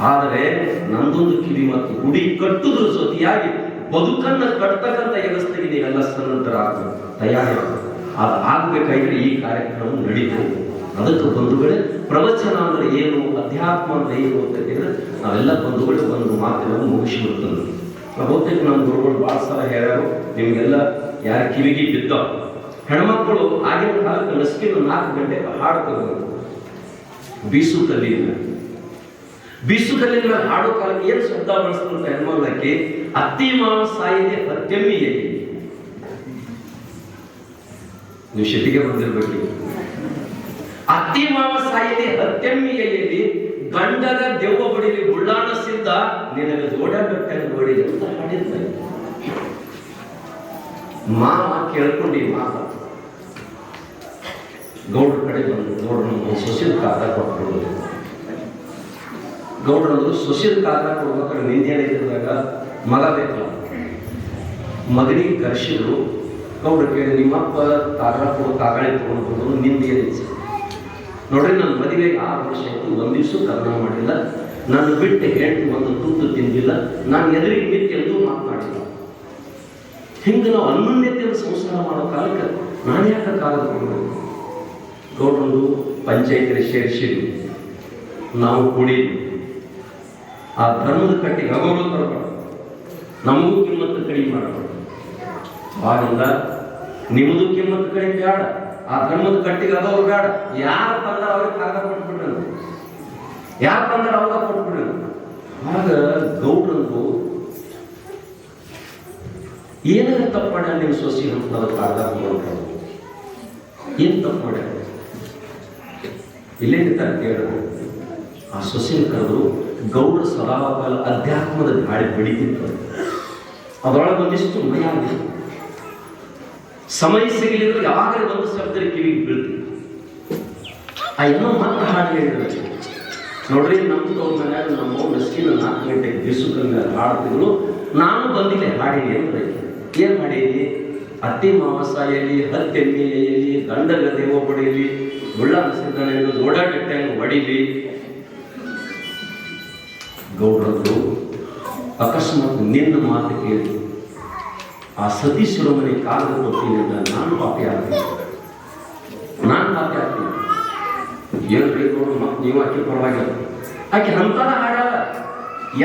ಆದರೆ ನಂದೊಂದು ಕಿವಿ ಮಾತು, ಗುಡಿ ಕಟ್ಟುದ್ರ ಜೊತೆಯಾಗಿ ಬದುಕನ್ನ ಕಟ್ತಕ್ಕಂಥ ವ್ಯವಸ್ಥೆಗೆ ನೀವೆಲ್ಲ ಸನ್ನದ್ಧರ ಆಗಬೇಕು, ತಯಾರಾಗಬೇಕು. ಅದು ಆಗ್ಬೇಕಾದ್ರೆ ಈ ಕಾರ್ಯಕ್ರಮ ನಡೀತದೆ. ಅದಕ್ಕೆ ಬಂಧುಗಳೇ, ಪ್ರವಚನ ಅಂದ್ರೆ ಏನು, ಅಧ್ಯಾತ್ಮ ಅಂದ್ರೆ ಏನು ಅಂತ ಹೇಳಿದ್ರೆ ನಾವೆಲ್ಲ ಬಂಧುಗಳು ಒಂದು ಮಾತಿನ ಮುಗಿಸಿಬಿಡ್ತದೆ. ಬಹುತೇಕ ನಮ್ಮ ಗುರುಗಳು ಭಾಳ ಸಲ ಹೇಳ್ಯಾರು, ನಿಮಗೆಲ್ಲ ಯಾರ ಕಿವಿಗೆ ಬಿದ್ದ ಹೆಣ್ಮಕ್ಕಳು ಆಗಿನ ಕಾಲಕ್ಕೆ ನಸ್ಕಿನ 4 ಗಂಟೆಗೆ ಹಾಡು ತಗೋಬೇಕು. ಬೀಸುಕಲ್ಲಿನ ಹಾಡು ಕಾಲಕ್ಕೆ ಏನು ಶಬ್ದ ಬಳಸ್ತಂತ ಹೆಣ್ಮಗಳಕ್ಕೆ, ಅತ್ತಿ ಮಾವ ಸಾಯಿದೆ ಅತ್ಯಮ್ಮಿಯೇ. ನೀವು ಶೆಟ್ಟಿಗೆ ಬಂದಿರ್ಬೇಕು. ಅತ್ತಿ ಮಾವ ಸಾಯಲಿ ಹತ್ತೆಮ್ಮಿಯಲ್ಲಿ ಗಂಡಗ ದೆವ್ವ ಬಡಿಲಿ ಬುಳ್ಳಾಣ ಸಿದ್ಧ ನಿನಗೆ ಜೋಡ ಬೆಟ್ಟಂಗ ನೋಡಿ ಅಂತ ಹಾಡಿದ್ದ. ಮಾವ ಕೇಳ್ಕೊಂಡು ಈ ಮಾತ ಗೌಡ್ರ ಕಡೆ ಬಂದು ಗೌಡ್ರನ್ನು ಸೊಸಿಲ್ ಕಾಗದ ಕೊಟ್ಬಿಡೋದು. ಗೌಡ್ರದ್ದು ಸೊಸಿಲ್ ಕಾಗದ ಕೊಡ್ಬೇಕಾದ್ರೆ ನಿಂದೇನಿದ್ದಾಗ ಮಗ ಬೇಕಲ್ಲ, ಮಗನಿಗೆ ಕರ್ಸಿದ್ರು. ಗೌಡ್ರ ಕೇಳಿ ನಿಮ್ಮಪ್ಪ ಕಾಗದ ಕೊಡೋ ಕಾಗಳೆ ತಗೊಂಡ್ಬೋದು ನಿಂದ ಏನಿದೆ ನೋಡ್ರಿ, ನನ್ನ ಮದುವೆಗೆ 6 ವರ್ಷ ಆಯ್ತು, ಒಂದ್ ದಿವ್ಸ ಕರ್ಣ ಮಾಡಿಲ್ಲ, ನಾನು ಬಿಟ್ಟು ಹೆಂಡತಿ ಒಂದು ತುತ್ತು ತಿಂದಿಲ್ಲ, ನಾನು ಎದುರಿಗೆ ನಿಂತು ಎಂದೂ ಮಾತನಾಡಿಲ್ಲ. ಹಿಂಗೆ ನಾವು ಅನ್ಯೋನ್ಯತೆಯನ್ನು ಸಂಸಾರ ಮಾಡೋ ಕಾಲಕ್ಕೆ ನಾನು ಯಾಕೆ ಕಾಗದ ಕೊಡಬೇಕು? ಗೌಡ್ರದು ಪಂಚಾಯತಿಗೆ ಸೇರಿಸಿದ್ವಿ, ನಾವು ಕೂಡಿದ್ವಿ. ಆ ಧರ್ಮದ ಕಟ್ಟಿಗೆ ಅಗೌರವ ತರಬಾರ್ದು, ನಮಗೂ ಕಿಮ್ಮತ್ತು ಕಡಿಮೆ ಮಾಡಬಾರ್ದು. ಆದ್ರಿಂದ ನಿಮ್ಮದು ಕಿಮ್ಮತ್ತು ಕಡಿಮೆ ಬೇಡ, ಆ ಧರ್ಮದ ಕಟ್ಟಿಗೆ ಅಗೌರವ ಬೇಡ. ಯಾರು ತಂದಾರ ಅವ್ರಿಗೆ ಕಾಗದ ಕೊಟ್ಬಿಟ್ರೆ, ಯಾರು ತಂದಾರ ಅವಾಗ ಕೊಟ್ಬಿಟ್ರೆ. ಆಗ ಗೌಡ್ರಂದು ಏನಾದ್ರು ತಪ್ಪು ಮಾಡ್ಯಾರ ನಿಮ್ಮ ಸೊಸಿ ಅಂತ ಕಾಗದ ಕೊಡ್ತಾರೆ. ಏನ್ ತಪ್ಪು ಮಾಡ್ಯಾರ? ಇಲ್ಲೇ ನಿಂತಾರೆ ಕೇಳಿದ್ರು. ಆ ಸೊಸಿನ ಕರೆದು ಗೌಡ್ರ ಸದಾಕಾಲ ಅಧ್ಯಾತ್ಮದ ಗಾಳಿ ಬೆಳೀತಿತ್ತು. ಅದರೊಳಗೆ ಒಂದಿಷ್ಟು ಮಯ ಸಮಯ ಸಿಗಲಿದ್ರೆ ಯಾವಾಗಲೇ ಒಂದು ಶಬ್ದ ಕಿವಿಗೆ ಬೀಳ್ತೀವಿ. ಆ ಏನೋ ಮತ್ತೆ ಹಾಡು ಹೇಳಿದ್ರು ನೋಡ್ರಿ, ನಮ್ದು ಅವ್ರ ಮನ್ಯಾಗ ನಮ್ಮ ನಸ್ಕಿನ 4 ಗಂಟೆಗೆ ದಿವಸಕ್ಕೆ ಹಾಡ್ತಿದ್ರು. ನಾನು ಬಂದಿಲ್ಲ ಹಾಡಿನಿ ಅಂದ್ರೆ ಏನ್ ಮಾಡೀನಿ? ಅತ್ತಿ ಮಾವಸಾಯಲ್ಲಿ ಹತ್ತೆಮ್ಮೆಯಲ್ಲಿ ಗಂಡಗ ದೇವ ಬಡಿಯಲಿ ಮುಳ್ಳಾನ ಸಿದ್ಧನ ಓಡಾಡಿಟ್ಟಂಗ ಹೊಡಿಲಿ. ಗೌಡ್ರದ್ದು ಅಕಸ್ಮಾತ್ ನಿನ್ನ ಮಾತು ಕೇಳಿ ಆ ಸತೀಶ್ವರ ಮನೆ ಕಾಗದ ಕೊಡ್ತೀನಿ ಅಂತ ನಾನು ಪಾಪಿ ಆಗ್ತೀನಿ. ಏನ್ರಿ ನೋಡು, ಮತ್ತೆ ನೀವು ಆಕೆ ಪರವಾಗಿಲ್ಲ. ಆಕೆ ಅಂತಾನ ಹಾಡ್ಯಾಳ,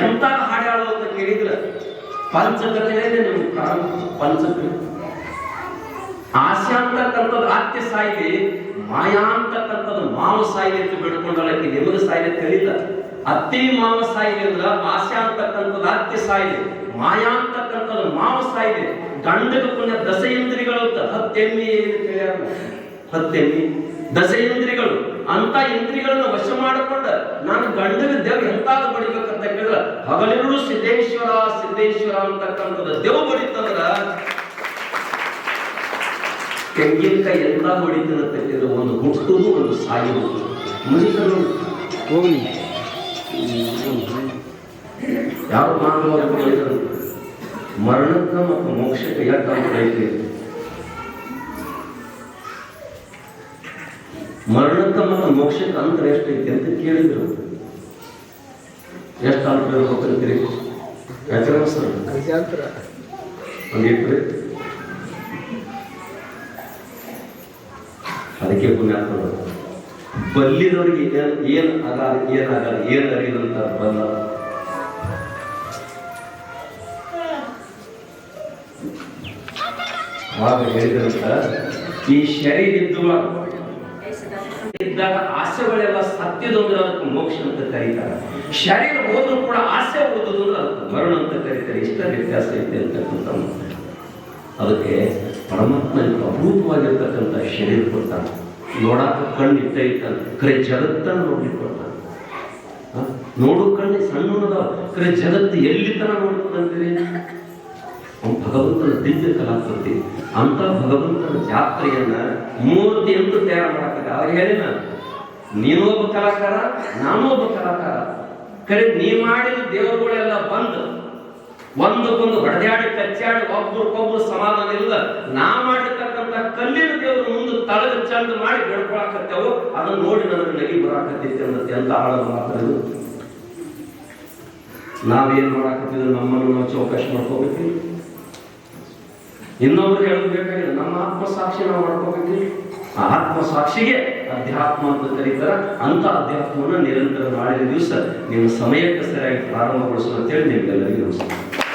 ಎಂತಾಗ ಹಾಡ್ಯಾಳು ಅಂತ ಕೇಳಿದ್ರ ಪಂಚಕತೆ ಹೇಳಿದೆ ನಿಮ್ಗೆ. ಪಂಚಕತೆ ಆಸೆ ಅಂತಕ್ಕಂಥದ್ದು ಅತ್ಯ ಸಾಯಿಲಿ, ಮಾಯಾ ಅಂತಕ್ಕಂಥದ್ದು ಮಾವ ಸಾಯಿಲಿ ಅಂತ ಬಿಡ್ಕೊಂಡಳಕ್ಕೆ ನಿಮಗೆ ಸಾಯಿಲಿ ತಿಳಿಲ್ಲ. ಅತ್ತಿ ಮಾವ ಸಾಯಿಲಿ ಅಂದ್ರ ಆಸೆ ಅಂತಕ್ಕಂಥದ್ದು ಅತ್ಯ ಸಾಯಿಲಿ, ಮಾಯಾ ಅಂತಕ್ಕಂಥದ್ದು ಮಾವ ಸಾಯಿಲಿ. ಗಂಡಗ ಪುಣ್ಯ ದಶೇಂದ್ರಿಗಳು ಅಂತ ಹತ್ತೆಮ್ಮಿ ಹತ್ತೆಮ್ಮಿ ದಶೇಂದ್ರಿಗಳು ಅಂತ ಇಂದ್ರಿಗಳನ್ನ ವಶ ಮಾಡಿಕೊಂಡ ನಾನು ಗಂಡಗ ದೇವ್ ಎಂತಾಗ ಬಡಿಬೇಕಂತ ಕೇಳಿದ್ರ ಹಗಲಿರುಳು ಸಿದ್ದೇಶ್ವರ ಸಿದ್ದೇಶ್ವರ ಅಂತಕ್ಕಂಥದ್ದು ದೇವ್ ಬಡಿತಂದ್ರ ತೆಂಗಿನಕಾಯಿ ಎಂತ ಹೊಡಿತಂತ ಕೇಳಿದ್ರೆ ಒಂದು ಹುಟ್ಟುದು ಒಂದು ಸಾಯುವುದು. ಮುಗಿದರು ಹೋಗ್ಲಿ ಯಾವ ಮಾನವ ಮರಣಕ್ಕೆ ಮತ್ತು ಮೋಕ್ಷಕ್ಕೆ ಯಾಕೆ ಐತಿ? ಮರಣಕ್ಕೆ ಮತ್ತು ಮೋಕ್ಷಕ್ಕೆ ಅಂತರ ಎಷ್ಟೈತಿ ಅಂತ ಕೇಳಿದ್ರು. ಎಷ್ಟು ಅಂತರ ಇರ್ಬೇಕಂತೀರಿ? ಒಂದಿಟ್ರಿ ಅದಕ್ಕೆ ಪುಣ್ಯಾತ್ಮ ಬಲ್ಲಿದವರಿಗೆ ಏನ್ ಏನಾಗಲ್ಲ, ಏನ್ ಅರಿದಂತ ಬಲ್ಲ. ಆಗ ಹೇಳಿದಂತ ಈ ಶರೀರ ಇದ್ದಾಗ ಆಸೆಗಳೆಲ್ಲ ಸತ್ಯದೊಂದ್ರೆ ಅದಕ್ಕೆ ಮೋಕ್ಷ ಅಂತ ಕರೀತಾರೆ. ಶರೀರ ಹೋದ್ರು ಕೂಡ ಆಸೆ ಓದುದು ಅದಕ್ಕೆ ಮರಣ ಅಂತ ಕರೀತಾರೆ. ಇಷ್ಟ ವ್ಯತ್ಯಾಸ ಐತೆ ಅಂತಕ್ಕಂಥ ಅದಕ್ಕೆ ಪರಮಾತ್ಮ ಅಪರೂಪವಾಗಿರ್ತಕ್ಕಂಥ ಶರೀರ ಕೊಡ್ತಾನೆ. ನೋಡಾಕ ಕಣ್ಣು ಇಟ್ಟೈತಾನೆ, ಕರೆ ಜಗತ್ತನ್ನು ನೋಡ್ಲಿಕ್ಕೆ ಕೊಡ್ತಾನೆ. ನೋಡು ಕಣ್ಣು ಸಣ್ಣದ ಕರೆ ಜಗತ್ತು ಎಲ್ಲಿ ತನ ನೋಡ್ತದಂತೀರಿ? ಭಗವಂತನ ದಿವ್ಯ ಕಲಾಕೃತಿ. ಅಂತ ಭಗವಂತನ ಜಾತ್ರೆಯನ್ನ 38 ತಯಾರು ಮಾಡಕ್ಕೆ ಅವ್ರು ಹೇಳಿನ, ನೀನೊಬ್ಬ ಕಲಾಕಾರ, ನಾನೊಬ್ಬ ಕಲಾಕಾರ. ಕರೆ ನೀ ಮಾಡಿದ ದೇವರುಗಳೆಲ್ಲ ಬಂದು ಒಂದಕ್ಕೊಂದು ಹೊಡೆದಾಡಿ ಕಚ್ಚಾಡಿ ಒಬ್ಬರಿಗೊಬ್ರು ಸಮಾಧಾನ ಇಲ್ಲ. ನಾ ಮಾಡಿರ್ತಕ್ಕಂಥ ಕಲ್ಲಿನ ದೇವರು ಮುಂದೆ ತಳಗ ಚಂದ ಮಾಡಿ ಬೆಳ್ಕೊಳಕತ್ತೇವು. ಅದನ್ನ ನೋಡಿ ನನಗೆ ನಗಿ ಬರಾಕತ್ತೈತಿ ಅನ್ನತ್ತೆ. ಅಂತ ಆಳದ ಮಾತ್ರ ನಾವೇನ್ ಮಾಡಾಕತ್ತಿದ್ರು ನಮ್ಮನ್ನು ನಾವು ಚೌಕಾಶ್ ಮಾಡ್ಕೋಬೇಕಿಲ್ಲ. ಇನ್ನೊಬ್ರು ಹೇಳೋದು ಬೇಕಾಗಿಲ್ಲ, ನಮ್ಮ ಆತ್ಮಸಾಕ್ಷಿ ನಾವು ಮಾಡ್ಕೋಬೇಕಿಲ್ಲ. ಆ ಆತ್ಮಸಾಕ್ಷಿಗೆ ಅಧ್ಯಾತ್ಮ ಅಂತ ಕರೀತಾರ. ಅಂತ ಅಧ್ಯಾತ್ಮವನ್ನು ನಿರಂತರ ನಾಳಿನ ದಿವಸ ನಿಮ್ಮ ಸಮಯಕ್ಕೆ ಸರಿಯಾಗಿ ಪ್ರಾರಂಭಗೊಳಿಸಲು ಅಂತೇಳಿ ನಿಮ್ಗೆಲ್ಲರಿಗೂ ನಮಸ್ಕಾರ.